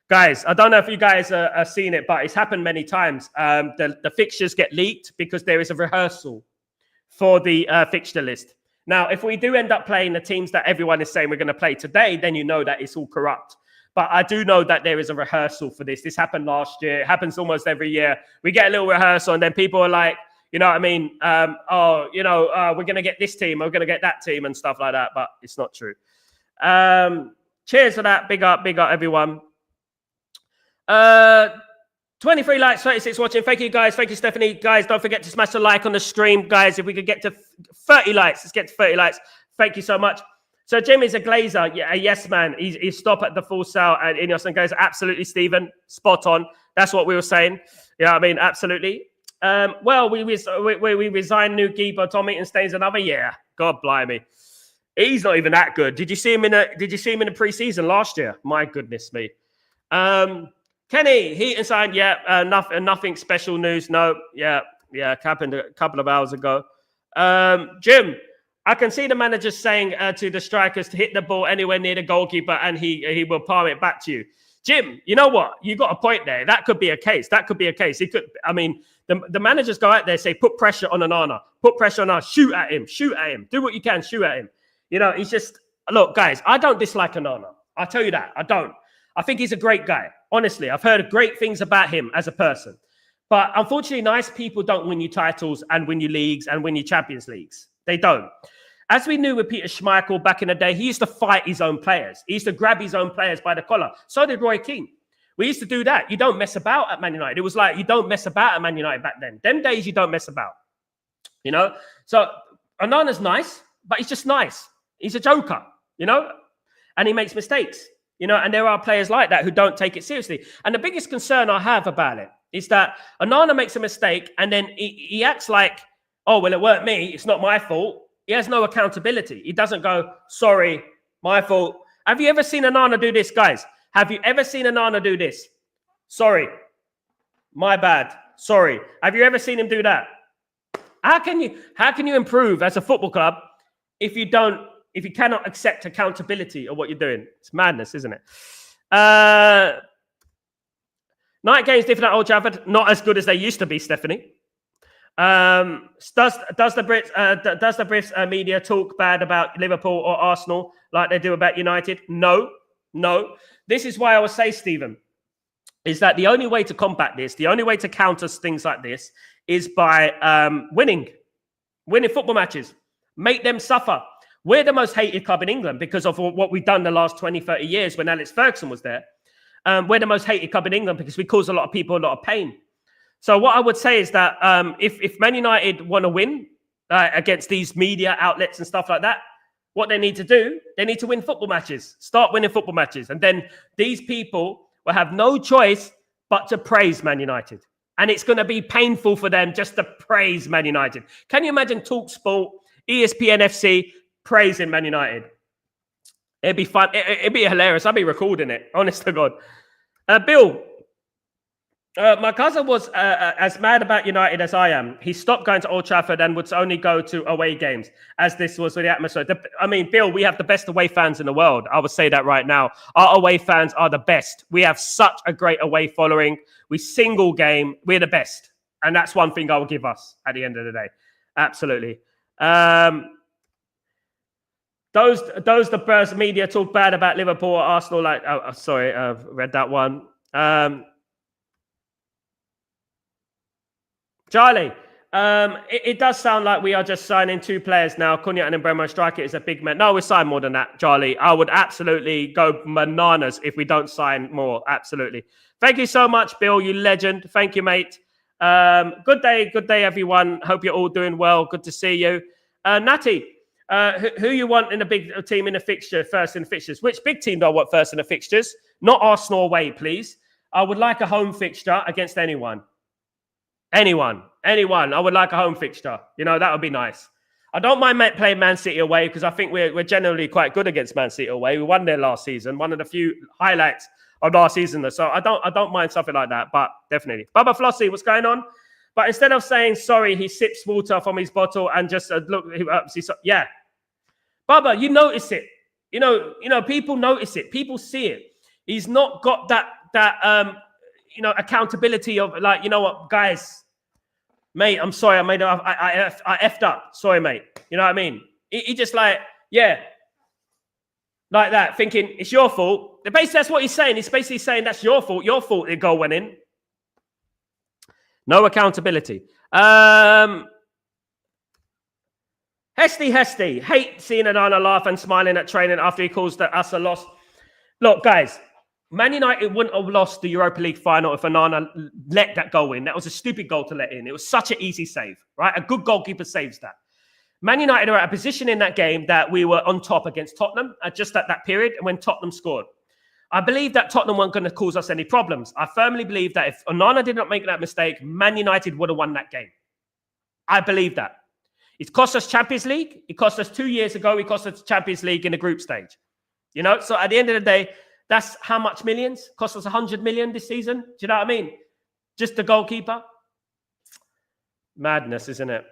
guys, I don't know if you guys are seeing it, but it's happened many times. The fixtures get leaked because there is a rehearsal for the fixture list. Now, if we do end up playing the teams that everyone is saying we're going to play today, then you know that it's all corrupt. But I do know that there is a rehearsal for this. This happened last year. It happens almost every year. We get a little rehearsal and then people are like, we're going to get this team. We're going to get that team and stuff like that. But it's not true. Cheers for that. Big up, everyone. 23 likes, 36 watching. Thank you, guys. Thank you, Stephanie. Guys, don't forget to smash a like on the stream. Guys, if we could get to 30 likes, let's get to 30 likes. Thank you so much. So Jim is a glazer. Yeah, a yes man. He's stop at the full sale and Inos and goes, absolutely, Stephen. Spot on. That's what we were saying. Yeah, I mean, absolutely. We resigned new keeper. Tommy and stays another year. God blimey. He's not even that good. Did you see him in the preseason last year? My goodness me. Kenny, Heat and signed. Yeah, nothing special news. No, yeah, happened a couple of hours ago. Jim, I can see the manager saying to the strikers to hit the ball anywhere near the goalkeeper, and he will palm it back to you. Jim, you know what? You got a point there. That could be a case. He could. I mean, the managers go out there say, put pressure on Onana, put pressure on us, shoot at him, do what you can, shoot at him. He's just look, guys. I don't dislike Onana. I'll tell you that. I don't. I think he's a great guy. Honestly, I've heard great things about him as a person. But unfortunately, nice people don't win you titles and win you leagues and win you Champions Leagues. They don't. As we knew with Peter Schmeichel back in the day, he used to fight his own players. He used to grab his own players by the collar. So did Roy Keane. We used to do that. You don't mess about at Man United. It was like you don't mess about at Man United back then. Them days you don't mess about. So Onana's nice, but he's just nice. He's a joker, and he makes mistakes. And there are players like that who don't take it seriously. And the biggest concern I have about it is that Onana makes a mistake and then he acts like, oh, well, it weren't me. It's not my fault. He has no accountability. He doesn't go, sorry, my fault. Have you ever seen Onana do this, guys? Have you ever seen Onana do this? Sorry, my bad. Sorry. Have you ever seen him do that? How can you improve as a football club if you cannot accept accountability of what you're doing? It's madness, isn't it? Night games different at Old Trafford, not as good as they used to be, Stephanie. Does the Brits media talk bad about Liverpool or Arsenal like they do about United? No. This is why I would say, Stephen, is that the only way to combat this, the only way to counter things like this is by winning football matches. Make them suffer. We're the most hated club in England because of what we've done the last 20, 30 years when Alex Ferguson was there. We're the most hated club in England because we cause a lot of people a lot of pain. So what I would say is that if Man United want to win against these media outlets and stuff like that, what they need to do, they need to win football matches. Start winning football matches. And then these people will have no choice but to praise Man United. And it's going to be painful for them just to praise Man United. Can you imagine TalkSport, ESPN FC praising Man United? It'd be fun. It'd be hilarious. I'd be recording it. Honest to God. Bill, My cousin was as mad about United as I am. He stopped going to Old Trafford and would only go to away games, as this was the atmosphere. I mean, Bill, we have the best away fans in the world. I would say that right now. Our away fans are the best. We have such a great away following. We single game. We're the best. And that's one thing I will give us at the end of the day. Absolutely. Those the burst media talk bad about Liverpool or Arsenal. Like, sorry, I've read that one. Charlie, it does sound like we are just signing 2 players now. Cunha and Mbeumo striker is a big man. No, we sign more than that, Charlie. I would absolutely go bananas if we don't sign more. Absolutely. Thank you so much, Bill. You legend. Thank you, mate. Good day, everyone. Hope you're all doing well. Good to see you. Natty, who you want in the big team in the fixture, first in the fixtures? Which big team do I want first in the fixtures? Not Arsenal away, please. I would like a home fixture against anyone. Anyone. I would like a home fixture. That would be nice. I don't mind playing Man City away because I think we're generally quite good against Man City away. We won there last season. One of the few highlights of last season. So I don't mind something like that. But definitely. Bubba Flossie, what's going on? But instead of saying sorry, he sips water from his bottle and just look. Yeah. Bubba, you notice it. People notice it. People see it. He's not got that accountability of like, you know what, guys, mate, I'm sorry, I effed up. Sorry, mate. You know what I mean? He just like that, thinking it's your fault. Basically, that's what he's saying. He's basically saying that's your fault. Your fault the goal went in. No accountability. Hesty. Hate seeing Onana laugh and smiling at training after he calls us a loss. Look, guys, Man United wouldn't have lost the Europa League final if Onana let that goal in. That was a stupid goal to let in. It was such an easy save, right? A good goalkeeper saves that. Man United are at a position in that game that we were on top against Tottenham just at that period when Tottenham scored. I believe that Tottenham weren't going to cause us any problems. I firmly believe that if Onana did not make that mistake, Man United would have won that game. I believe that. It cost us Champions League. It cost us 2 years ago. It cost us Champions League in the group stage. So at the end of the day, that's how much millions? Cost us 100 million this season. Do you know what I mean? Just the goalkeeper. Madness, isn't it?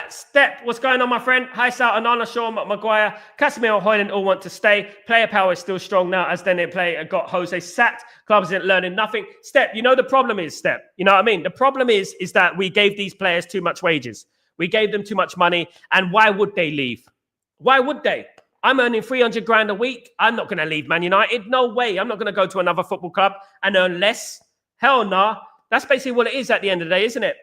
Step, what's going on, my friend? Hi, Sal, Onana, Shaw, Maguire, Casemiro, Højlund all want to stay. Player power is still strong now, as then they got Jose sacked. Clubs isn't learning nothing. Step, the problem is, Step. You know what I mean? The problem is that we gave these players too much wages. We gave them too much money. And why would they leave? Why would they? I'm earning 300 grand a week. I'm not going to leave Man United. No way. I'm not going to go to another football club and earn less. Hell nah. That's basically what it is at the end of the day, isn't it?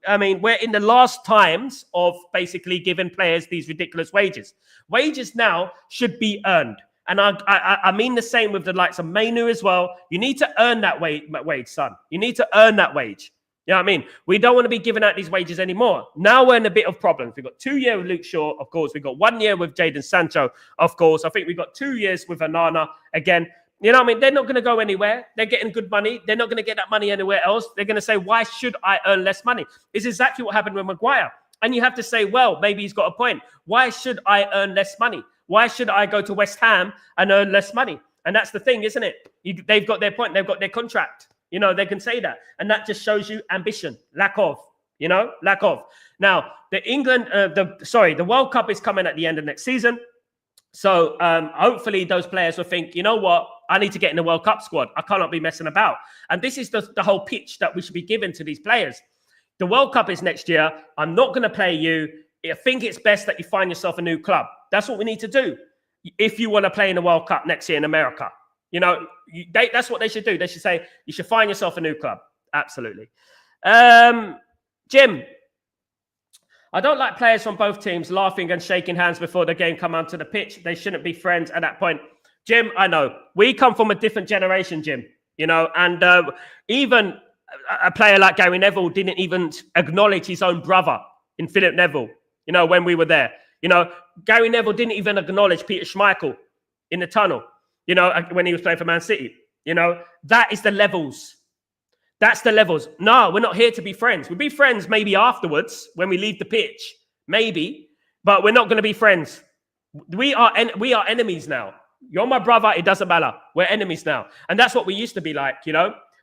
I mean, we're in the last times of basically giving players these ridiculous wages. Wages now should be earned. And I mean the same with the likes of Mainu as well. You need to earn that wage, son. You need to earn that wage. You know what I mean? We don't want to be giving out these wages anymore. Now we're in a bit of problems. We've got 2 years with Luke Shaw, of course. We've got 1 year with Jadon Sancho, of course. I think we've got 2 years with Onana again. You know what I mean? They're not going to go anywhere. They're getting good money. They're not going to get that money anywhere else. They're going to say, why should I earn less money? It's exactly what happened with Maguire. And you have to say, well, maybe he's got a point. Why should I earn less money? Why should I go to West Ham and earn less money? And that's the thing, isn't it? They've got their point. They've got their contract. They can say that. And that just shows you ambition, lack of. Now, the World Cup is coming at the end of next season. So hopefully those players will think, you know what? I need to get in the World Cup squad. I cannot be messing about. And this is the whole pitch that we should be giving to these players. The World Cup is next year. I'm not going to play you. I think it's best that you find yourself a new club. That's what we need to do if you want to play in the World Cup next year in America. That's what they should do. They should say, you should find yourself a new club. Absolutely. Jim, I don't like players from both teams laughing and shaking hands before the game come onto the pitch. They shouldn't be friends at that point. Jim, I know. We come from a different generation, Jim. And even a player like Gary Neville didn't even acknowledge his own brother in Philip Neville, when we were there. Gary Neville didn't even acknowledge Peter Schmeichel in the tunnel, when he was playing for Man City. That is the levels. That's the levels. No, we're not here to be friends. We'll be friends maybe afterwards when we leave the pitch, maybe, but we're not going to be friends. We are enemies now. You're my brother. It doesn't matter. We're enemies now. And that's what we used to be like,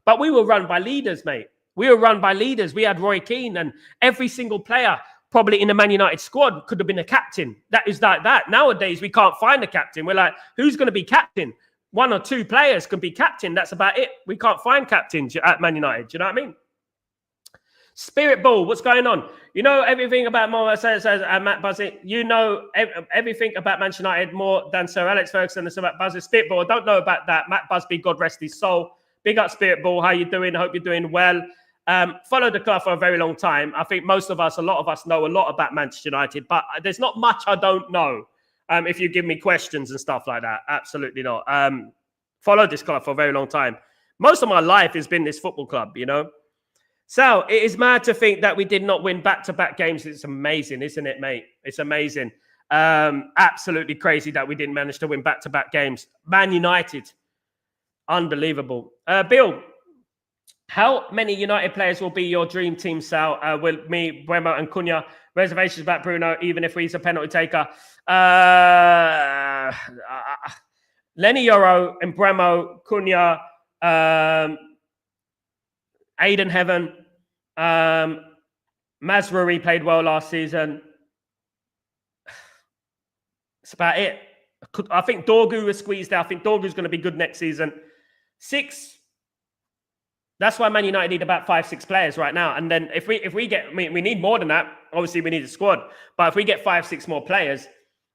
But we were run by leaders, mate. We were run by leaders. We had Roy Keane, and every single player probably in the Man United squad could have been a captain. That is like that. Nowadays, we can't find a captain. We're like, who's going to be captain? One or two players can be captain. That's about it. We can't find captains at Man United. Do you know what I mean? Spirit Ball, what's going on? You know everything about Matt Buzzett. You know everything about Manchester United more than Sir Alex Ferguson and Sir Matt Buzzett. Spirit Ball, I don't know about that. Matt Busby, God rest his soul. Big up Spirit Ball. How you doing? I hope you're doing well. Followed the club for a very long time. I think most of us, a lot of us know a lot about Manchester United, but there's not much I don't know. If you give me questions and stuff like that, absolutely not. Followed this club for a very long time. Most of my life has been this football club, you know. Sal, it is mad to think that we did not win back-to-back games. It's amazing, isn't it, mate? It's amazing. Absolutely crazy that we didn't manage to win back-to-back games. Man United, unbelievable. Bill, how many United players will be your dream team, Sal? Will me, Bremo, and Cunha? Reservations about Bruno, even if he's a penalty taker. Lenny Yoro and Bremo, Cunha, Aiden Heaven, Mazraoui played well last season. That's about it. I think Dorgu was squeezed out. I think Dorgu's going to be good next season. 6. That's why Man United need about 5-6 players right now. And then if we get, we need more than that. Obviously, we need a squad. But if we get 5-6 more players,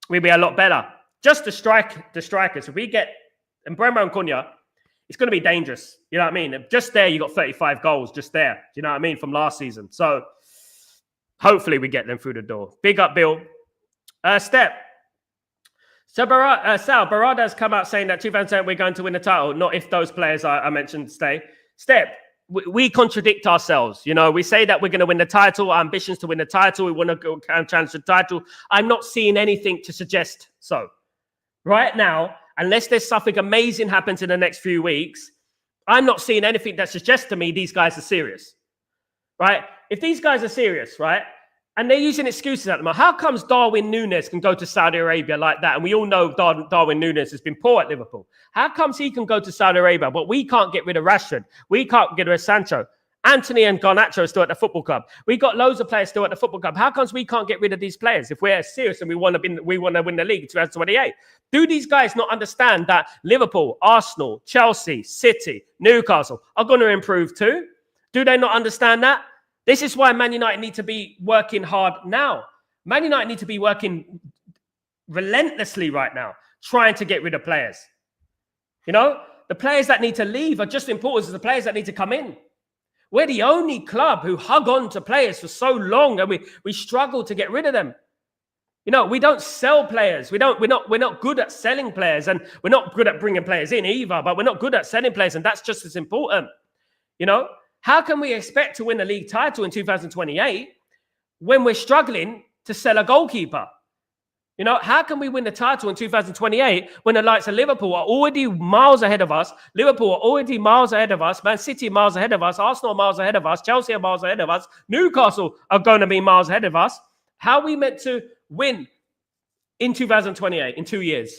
we'll be a lot better. Just the strikers. If we get and Bremo and Cunha, it's going to be dangerous. You know what I mean? Just there, you got 35 goals just there. Do you know what I mean? From last season. So hopefully we get them through the door. Big up, Bill. Step. So Sal, Berrada has come out saying that 2007 we're going to win the title. Not if those players I mentioned stay. Step. We contradict ourselves. You know, we say that we're going to win the title. Our ambitions to win the title. We want to go challenge the title. I'm not seeing anything to suggest so. Right now, unless there's something amazing happens in the next few weeks, I'm not seeing anything that suggests to me these guys are serious, right? If these guys are serious, right, and they're using excuses at them, how comes Darwin Núñez can go to Saudi Arabia like that? And we all know Darwin Núñez has been poor at Liverpool. How comes he can go to Saudi Arabia, but we can't get rid of Rashford? We can't get rid of Sancho. Anthony and Garnacho are still at the football club. We got loads of players still at the football club. How comes we can't get rid of these players if we're serious and we want to win the league in 2028? Do these guys not understand that Liverpool, Arsenal, Chelsea, City, Newcastle are going to improve too? Do they not understand that? This is why Man United need to be working hard now. Man United need to be working relentlessly right now, trying to get rid of players. You know, the players that need to leave are just as important as the players that need to come in. We're the only club who hug on to players for so long, and we struggle to get rid of them. You know, we don't sell players. We're not good at selling players, and we're not good at bringing players in either. But we're not good at selling players, and that's just as important. You know, how can we expect to win a league title in 2028 when we're struggling to sell a goalkeeper? You know, how can we win the title in 2028 when the likes of Liverpool are already miles ahead of us? Liverpool are already miles ahead of us. Man City are miles ahead of us. Arsenal are miles ahead of us. Chelsea are miles ahead of us. Newcastle are going to be miles ahead of us. How are we meant to win in 2028, in 2 years?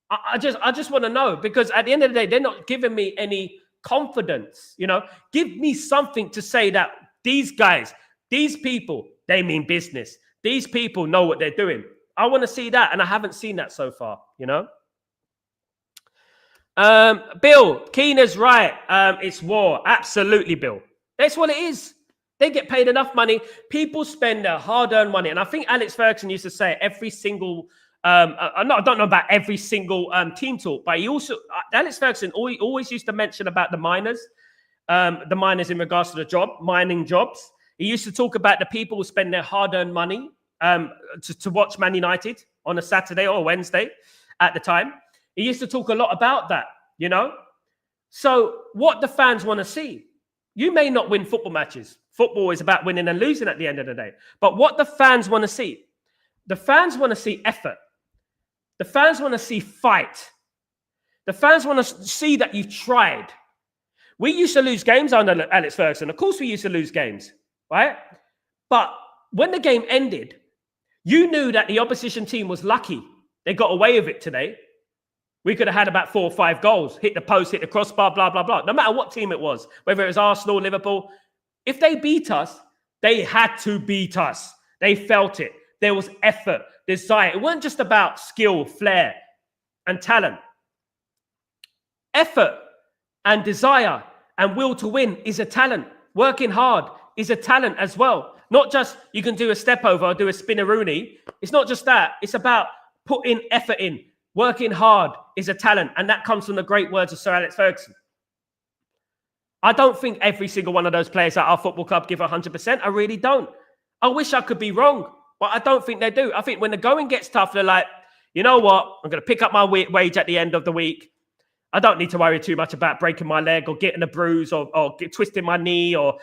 I just want to know, because at the end of the day, they're not giving me any confidence. You know, give me something to say that these guys, these people, they mean business. These people know what they're doing. I want to see that, and I haven't seen that so far, you know? Bill, Keena's right. It's war. Absolutely, Bill. That's what it is. They get paid enough money. People spend their hard-earned money. And I think Alex Ferguson used to say every single, I don't know about every single team talk, but he also, Alex Ferguson always used to mention about the miners in regards to the job, mining jobs. He used to talk about the people who spend their hard-earned money to watch Man United on a Saturday or Wednesday at the time. He used to talk a lot about that, you know? So what the fans want to see, you may not win football matches. Football is about winning and losing at the end of the day. But what the fans want to see, the fans want to see effort. The fans want to see fight. The fans want to see that you've tried. We used to lose games under Alex Ferguson. Of course we used to lose games, right? But when the game ended, you knew that the opposition team was lucky. They got away with it today. We could have had about 4 or 5 goals, hit the post, hit the crossbar, blah, blah, blah. No matter what team it was, whether it was Arsenal, Liverpool, if they beat us, they had to beat us. They felt it. There was effort, desire. It wasn't just about skill, flair, and talent. Effort and desire and will to win is a talent. Working hard is a talent as well. Not just you can do a step over or do a spinneroonie. It's not just that. It's about putting effort in. Working hard is a talent, and that comes from the great words of Sir Alex Ferguson. I don't think every single one of those players at our football club give 100%. I really don't. I wish I could be wrong, but I don't think they do. I think when the going gets tough, they're like, you know what? I'm going to pick up my wage at the end of the week. I don't need to worry too much about breaking my leg or getting a bruise or twisting my knee or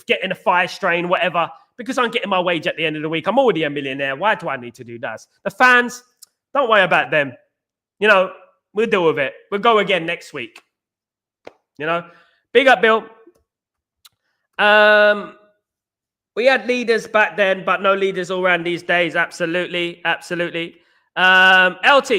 getting a thigh strain, whatever, because I'm getting my wage at the end of the week. I'm already a millionaire. Why do I need to do that? The fans, don't worry about them. You know, we'll deal with it. We'll go again next week. You know, big up, Bill. We had leaders back then, but no leaders all around these days. Absolutely, absolutely. LT,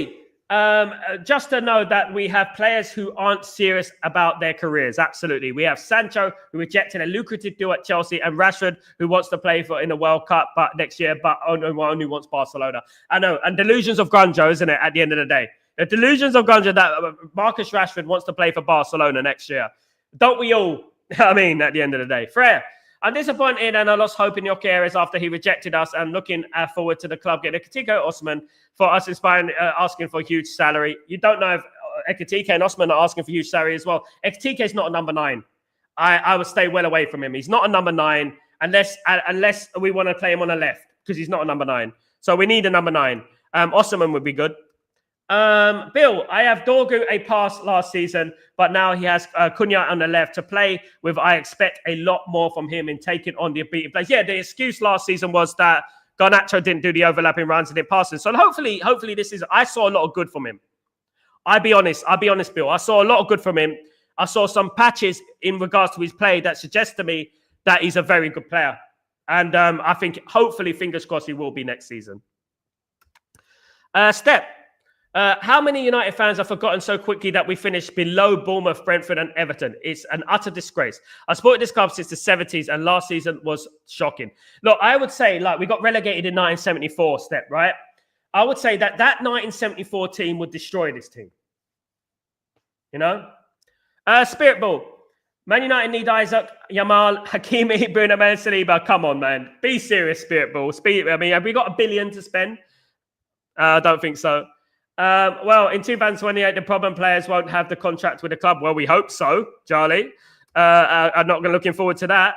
just to know that we have players who aren't serious about their careers. Absolutely. We have Sancho, who rejected a lucrative deal at Chelsea, and Rashford, who wants to play in the World Cup next year, but only wants Barcelona. I know. And delusions of grandeur, isn't it, at the end of the day? The delusions of grandeur that Marcus Rashford wants to play for Barcelona next year. Don't we all? I mean, at the end of the day. Freya, I'm disappointed and I lost hope in Gyökeres after he rejected us, and looking forward to the club getting Ekitike Osman for us inspiring, asking for a huge salary. You don't know if Ekitike and Osman are asking for huge salary as well. Ekitike is not a number 9. I would stay well away from him. He's not a number 9 unless we want to play him on the left, because he's not a number 9. So we need a number 9. Osman would be good. Bill, I have Dorgu a pass last season, but now he has Cunha on the left to play with. I expect a lot more from him in taking on the beating plays. Yeah, the excuse last season was that Garnacho didn't do the overlapping runs and didn't pass it. So hopefully this is. I saw a lot of good from him. I'll be honest, Bill. I saw a lot of good from him. I saw some patches in regards to his play that suggest to me that he's a very good player. And I think hopefully, fingers crossed, he will be next season. Step. How many United fans have forgotten so quickly that we finished below Bournemouth, Brentford and Everton? It's an utter disgrace. I supported this club since the 70s and last season was shocking. Look, I would say, like, we got relegated in 1974, Step, right? I would say that 1974 team would destroy this team. You know? Spirit Ball. Man United need Isaac, Yamal, Hakimi, Bruno, and Saliba. Come on, man. Be serious, Spirit Ball. I mean, have we got $1 billion to spend? I don't think so. Well, in 2028, the problem players won't have the contract with the club. Well, we hope so, Charlie. I'm not looking forward to that.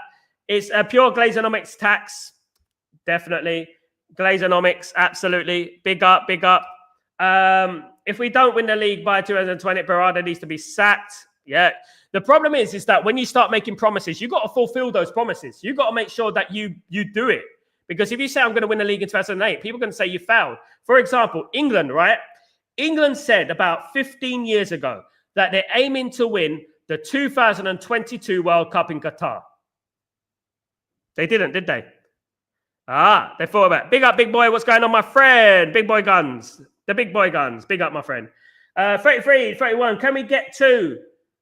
It's a pure Glazonomics tax. Definitely. Glazonomics, absolutely. Big up, big up. If we don't win the league by 2020, Berrada needs to be sacked. Yeah. The problem is that when you start making promises, you've got to fulfill those promises. You've got to make sure that you do it. Because if you say, I'm going to win the league in 2008, people are going to say you failed. For example, England, right? England said about 15 years ago that they're aiming to win the 2022 World Cup in Qatar. They didn't, did they? They thought about it. Big up, big boy. What's going on, my friend? Big boy guns. The big boy guns. Big up, my friend. 33, 31. Can we get 2?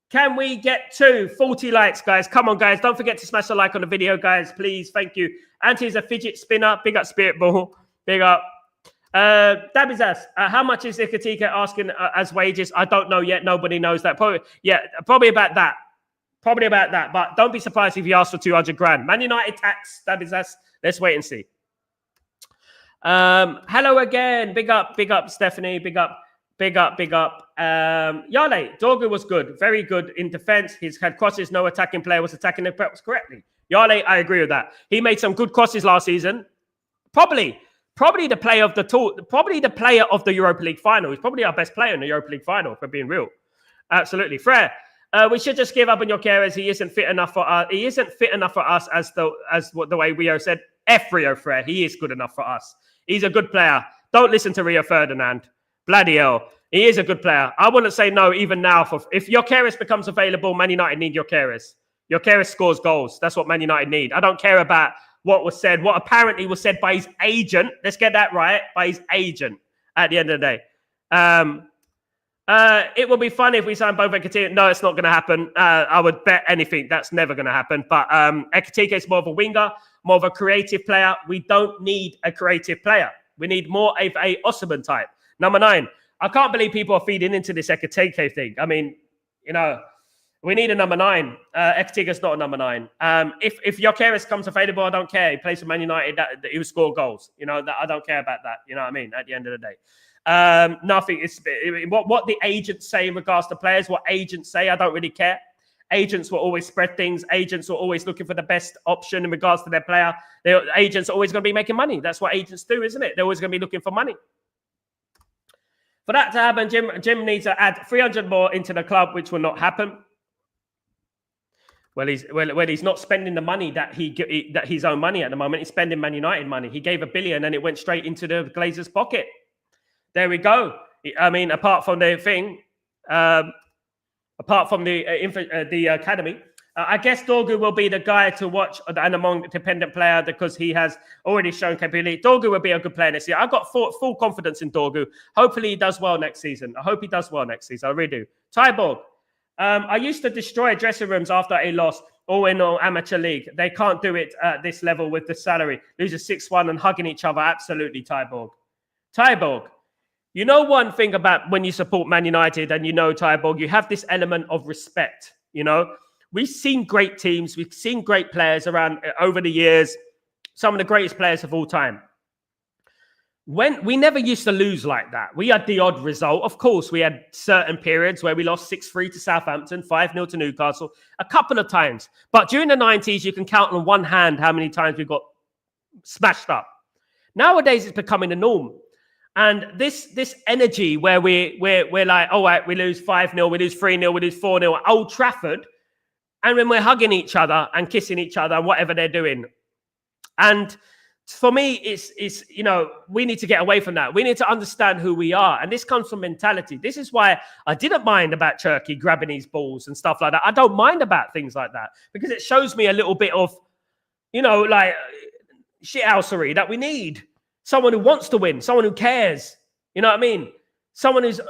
Can we get 2? 40 likes, guys. Come on, guys. Don't forget to smash a like on the video, guys. Please. Thank you. Anti's a fidget spinner. Big up, Spirit Ball. Big up. Dabizas, how much is Ekitike asking as wages? I don't know yet. Nobody knows that. Probably about that. Probably about that. But don't be surprised if he asks for 200 grand. Man United tax, Dabizas. Let's wait and see. Hello again. Big up, Stephanie. Big up. Yale, Dorgu was good. Very good in defense. He's had crosses. No attacking player was attacking the press correctly. Yale, I agree with that. He made some good crosses last season. Probably the player of the tour, probably the player of the Europa League final. He's probably our best player in the Europa League final, for being real. Absolutely. Fred, we should just give up on Gyökeres. He isn't fit enough for us. He isn't fit enough for us as the way Rio said. Rio Fred, he is good enough for us. He's a good player. Don't listen to Rio Ferdinand. Bloody hell. He is a good player. I wouldn't say no even now. If Gyökeres becomes available, Man United need Gyökeres. Gyökeres scores goals. That's what Man United need. I don't care about what was said, what apparently was said by his agent. Let's get that right. By his agent at the end of the day. It will be fun if we sign both Ekitike. No, it's not going to happen. I would bet anything that's never going to happen. But Ekitike is more of a winger, more of a creative player. We don't need a creative player. We need more of a Osimhen type. Number 9. I can't believe people are feeding into this Ekitike thing. I mean, we need a number 9. Ekitike is not a number 9. If Gyökeres comes available, I don't care. He plays for Man United. That he will score goals. I don't care about that. You know what I mean? At the end of the day. Nothing. It's what the agents say in regards to players. What agents say, I don't really care. Agents will always spread things. Agents are always looking for the best option in regards to their player. Agents are always going to be making money. That's what agents do, isn't it? They're always going to be looking for money. For that to happen, Jim needs to add 300 more into the club, which will not happen. Well, he's not spending the money that his own money at the moment. He's spending Man United money. He gave $1 billion and it went straight into the Glazers' pocket. There we go. I mean, apart from the thing, apart from the academy, I guess Dorgu will be the guy to watch and among dependent player because he has already shown capability. Dorgu will be a good player next year. I've got full confidence in Dorgu. Hopefully he does well next season. I hope he does well next season. I really do. Tyborg. I used to destroy dressing rooms after a loss, all in all amateur league. They can't do it at this level with the salary. Losing 6-1 and hugging each other. Absolutely, Tyborg. Tyborg. You know one thing about when you support Man United and Tyborg, you have this element of respect, We've seen great teams. We've seen great players around over the years. Some of the greatest players of all time. When we never used to lose like that. We had the odd result. Of course, we had certain periods where we lost 6-3 to Southampton, 5-0 to Newcastle, a couple of times. But during the 90s, you can count on one hand how many times we got smashed up. Nowadays, it's becoming the norm. And this energy where we're like, all right, we lose 5-0, we lose 3-0, we lose 4-0 at Old Trafford. And when we're hugging each other and kissing each other and whatever they're doing. And for me, it's we need to get away from that. We need to understand who we are. And this comes from mentality. This is why I didn't mind about Turkey grabbing these balls and stuff like that. I don't mind about things like that because it shows me a little bit of, like shithousery that we need. Someone who wants to win, someone who cares. You know what I mean? Someone who's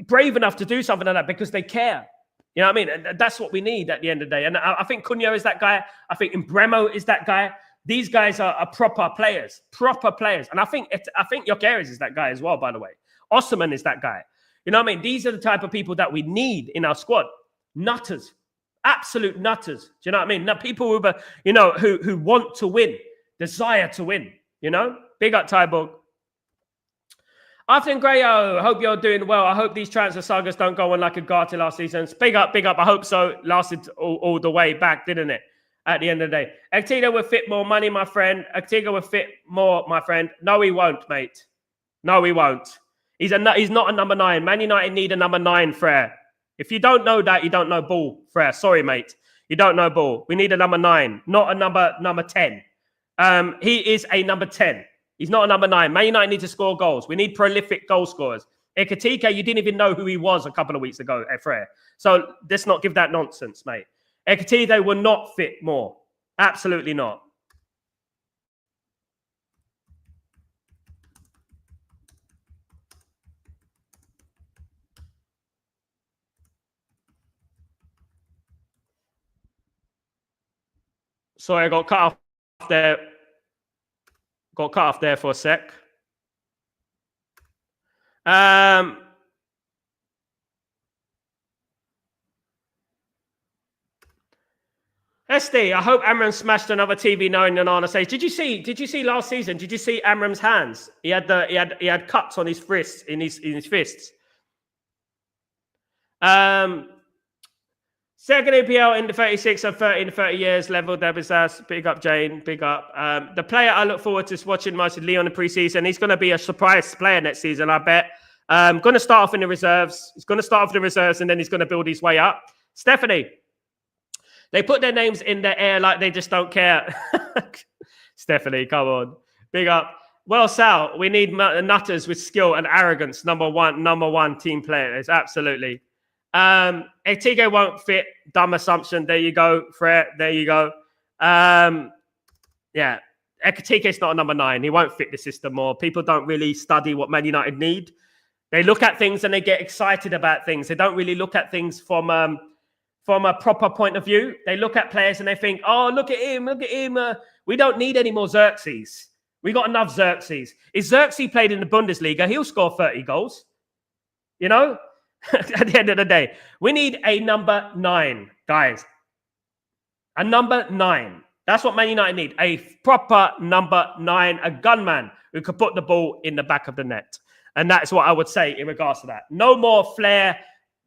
brave enough to do something like that because they care. You know what I mean? And that's what we need at the end of the day. And I think Cunha is that guy. I think Imbremo is that guy. These guys are proper players. And I think Gyökeres is that guy as well, by the way. Osimhen is that guy. You know what I mean? These are the type of people that we need in our squad. Nutters. Absolute nutters. Do you know what I mean? Now, people who want to win, desire to win, Big up, Tyborg. Afternoon, Grayo. Hope you're doing well. I hope these transfer sagas don't go on like a Gatti last season. Big up. I hope so. Lasted all the way back, didn't it? At the end of the day. Ekitike will fit more money, my friend. Ekitike will fit more, my friend. No, he won't, mate. No, he won't. He's not a number 9. Man United need a number 9, Frere. If you don't know that, you don't know ball, Frere. Sorry, mate. You don't know ball. We need a number 9, not a number 10. He is a number 10. He's not a number 9. Man United need to score goals. We need prolific goal scorers. Ekitike, you didn't even know who he was a couple of weeks ago, Frere. So let's not give that nonsense, mate. Ekitike will not fit more. Absolutely not. Sorry, I got cut off there. Got cut off there for a sec. SD, I hope Amorim smashed another TV knowing Onana says. Did you see last season? Did you see Amorim's hands? He had cuts on his wrists, in his fists. Second EPL in the 36 and 30 in the 30 years level. Debisas, big up Jane, big up. The player I look forward to watching most is Leon in preseason. He's going to be a surprise player next season, I bet. Going to start off in the reserves. He's going to start off in the reserves and then he's going to build his way up. Stephanie, they put their names in the air like they just don't care. Stephanie, come on. Big up. Well, Sal, we need nutters with skill and arrogance. Number one team players. Absolutely. Ekitike won't fit. Dumb assumption. There you go, Fred. There you go. Yeah. Ekitike is not a number 9. He won't fit the system more. People don't really study what Man United need. They look at things and they get excited about things. They don't really look at things from a proper point of view. They look at players and they think, oh, look at him, look at him. We don't need any more Xerxes. We got enough Xerxes. If Xerxes played in the Bundesliga, he'll score 30 goals. You know, at the end of the day, we need a number 9, guys. A number 9. That's what Man United need. A proper number 9, a gunman who could put the ball in the back of the net. And that's what I would say in regards to that. No more flair,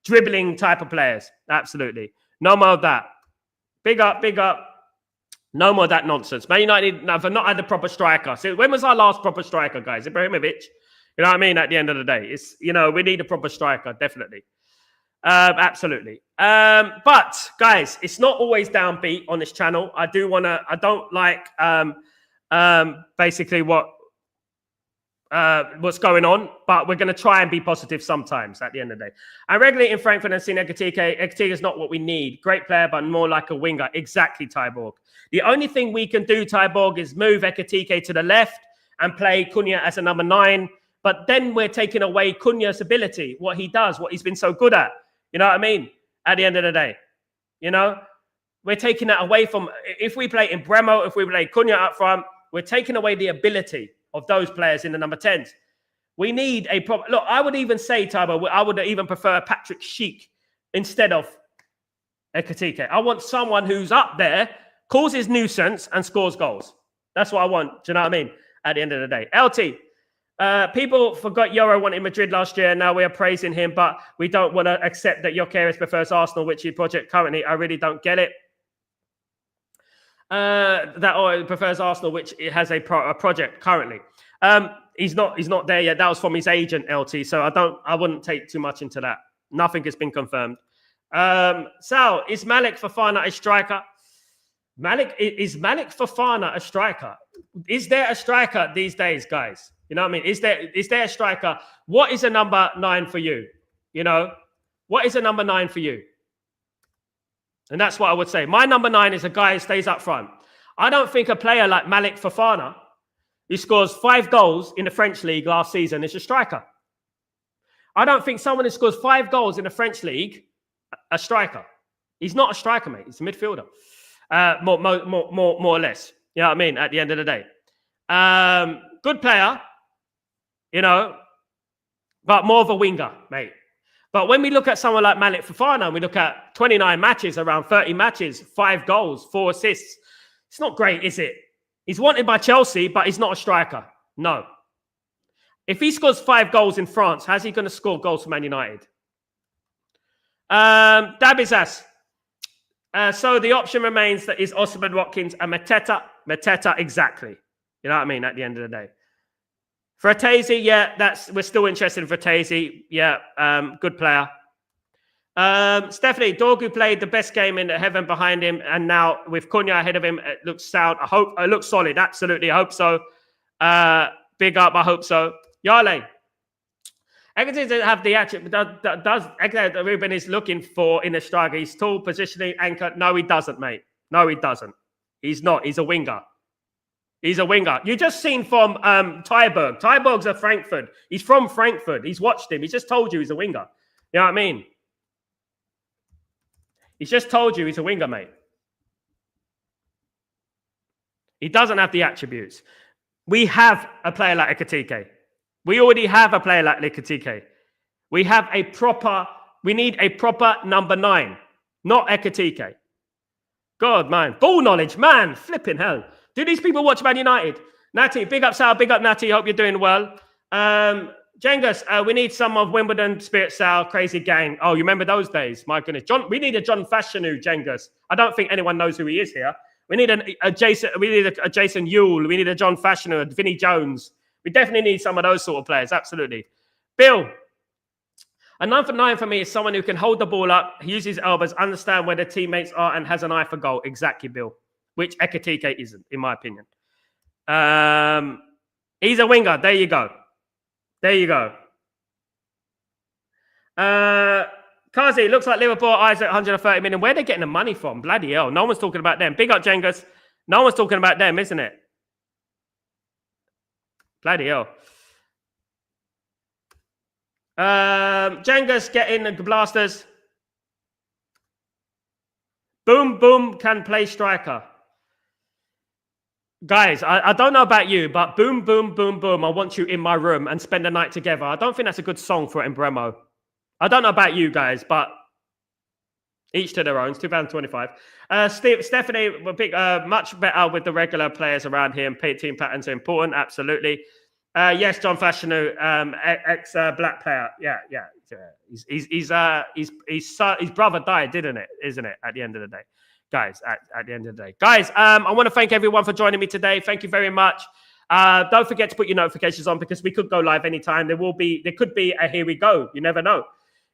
dribbling type of players. Absolutely. No more of that. Big up, big up. No more of that nonsense. Man United have not had a proper striker. So when was our last proper striker, guys? Ibrahimovic. You know what I mean? At the end of the day, it's, you know, we need a proper striker, definitely. Absolutely. But guys, it's not always downbeat on this channel. I don't like basically what's going on, but we're going to try and be positive sometimes at the end of the day. I'm regularly in Frankfurt and seeing Ekitike. Ekitike is not what we need. Great player, but more like a winger. Exactly, Tyborg. The only thing we can do, Tyborg, is move Ekitike to the left and play Cunha as a number 9. But then we're taking away Cunha's ability, what he does, what he's been so good at. You know what I mean? At the end of the day, you know, we're taking that away from, if we play in Bremo, if we play Cunha up front, we're taking away the ability of those players in the number 10s. We need a proper, look, I would even say, Tybo, I would even prefer Patrick Schick instead of Ekitike. I want someone who's up there, causes nuisance and scores goals. That's what I want. Do you know what I mean? At the end of the day. LT. People forgot Euro wanted Madrid last year. Now we are praising him, but we don't want to accept that Jokeris prefers Arsenal, which he project currently. I really don't get it. That prefers Arsenal, which it has a project currently. He's not there yet. That was from his agent, LT. So I wouldn't take too much into that. Nothing has been confirmed. Sal, is Malik Fofana a striker? Is Malik Fofana a striker? Is there a striker these days, guys? You know what I mean? Is there a striker? What is a number 9 for you? You know, what is a number 9 for you? And that's what I would say. My number 9 is a guy who stays up front. I don't think a player like Malik Fofana, who scores 5 goals in the French league last season, is a striker. I don't think someone who scores 5 goals in the French league, a striker. He's not a striker, mate. He's a midfielder. More or less. You know what I mean? At the end of the day. Good player, you know, but more of a winger, mate. But when we look at someone like Malik Fofana, we look at 29 matches, around 30 matches, 5 goals, 4 assists. It's not great, is it? He's wanted by Chelsea, but he's not a striker. No. If he scores 5 goals in France, how's he going to score goals for Man United? Dabizas. So the option remains that is Osimhen, Watkins, and Mateta. Mateta, exactly. You know what I mean? At the end of the day. Fratesi, yeah, we're still interested in Fratesi. Yeah, good player. Stephanie, Dorgu played the best game in heaven behind him, and now with Cunha ahead of him, it looks sound. I hope it looks solid. Absolutely, I hope so. Big up, I hope so. Yale. Egerton doesn't have the attribute. Does Ruben is looking for in a striker? He's tall, positioning, anchor. No, he doesn't, mate. No, he doesn't. He's not. He's a winger. He's a winger. You just seen from Tyberg. Tyberg's a Frankfurt. He's from Frankfurt. He's watched him. He just told you he's a winger. You know what I mean? He's just told you he's a winger, mate. He doesn't have the attributes. We have a player like Ekitike. We already have a player like Ekitike. We need a proper number 9, not Ekitike. God, man. Ball knowledge, man. Flipping hell. Do these people watch Man United? Natty, big up Sal, big up Natty. Hope you're doing well. Jengus, we need some of Wimbledon Spirit Sal, crazy gang. Oh, you remember those days? My goodness. We need a John Fashanu, Jengus. I don't think anyone knows who he is here. We need a Jason Yule. We need a John Fashanu, a Vinnie Jones. We definitely need some of those sort of players. Absolutely. Bill, a 9 for 9 for me is someone who can hold the ball up, use his elbows, understand where their teammates are, and has an eye for goal. Exactly, Bill. Which Ekitike isn't, in my opinion. He's a winger. There you go. There you go. Kazi, looks like Liverpool eyes at 130 million. Where are they getting the money from? Bloody hell. No one's talking about them. Big up, Jengas. No one's talking about them, isn't it? Bloody hell. Jenga's getting the blasters. Boom, boom can play striker. Guys, I don't know about you, but boom, boom, boom, boom. I want you in my room and spend the night together. I don't think that's a good song for Embremo. I don't know about you guys, but each to their own. It's 2025. Stephanie, much better with the regular players around here, and team patterns are important. Absolutely. Yes, John Fashanu, ex black player. Yeah. His brother died, isn't it? At the end of the day, guys. At the end of the day, guys. I want to thank everyone for joining me today. Thank you very much. Don't forget to put your notifications on because we could go live anytime. There could be a here we go. You never know.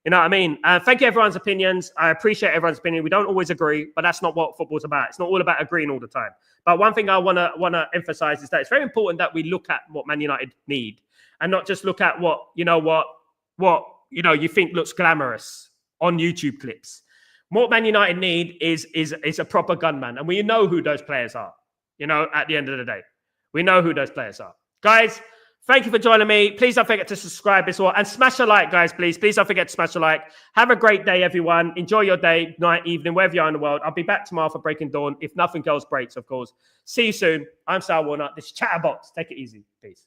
You know what I mean? Thank you, everyone's opinions. I appreciate everyone's opinion. We don't always agree, but that's not what football's about. It's not all about agreeing all the time. But one thing I want to emphasize is that it's very important that we look at what Man United need and not just look at what you think looks glamorous on YouTube clips. What Man United need is a proper gunman, and we know who those players are. You know, at the end of the day, we know who those players are, guys. Thank you for joining me. Please don't forget to subscribe as well. And smash a like, guys, please. Please don't forget to smash a like. Have a great day, everyone. Enjoy your day, night, evening, wherever you are in the world. I'll be back tomorrow for Breaking Dawn, if nothing else breaks, of course. See you soon. I'm Sal Warner. This is Chatterbox. Take it easy. Peace.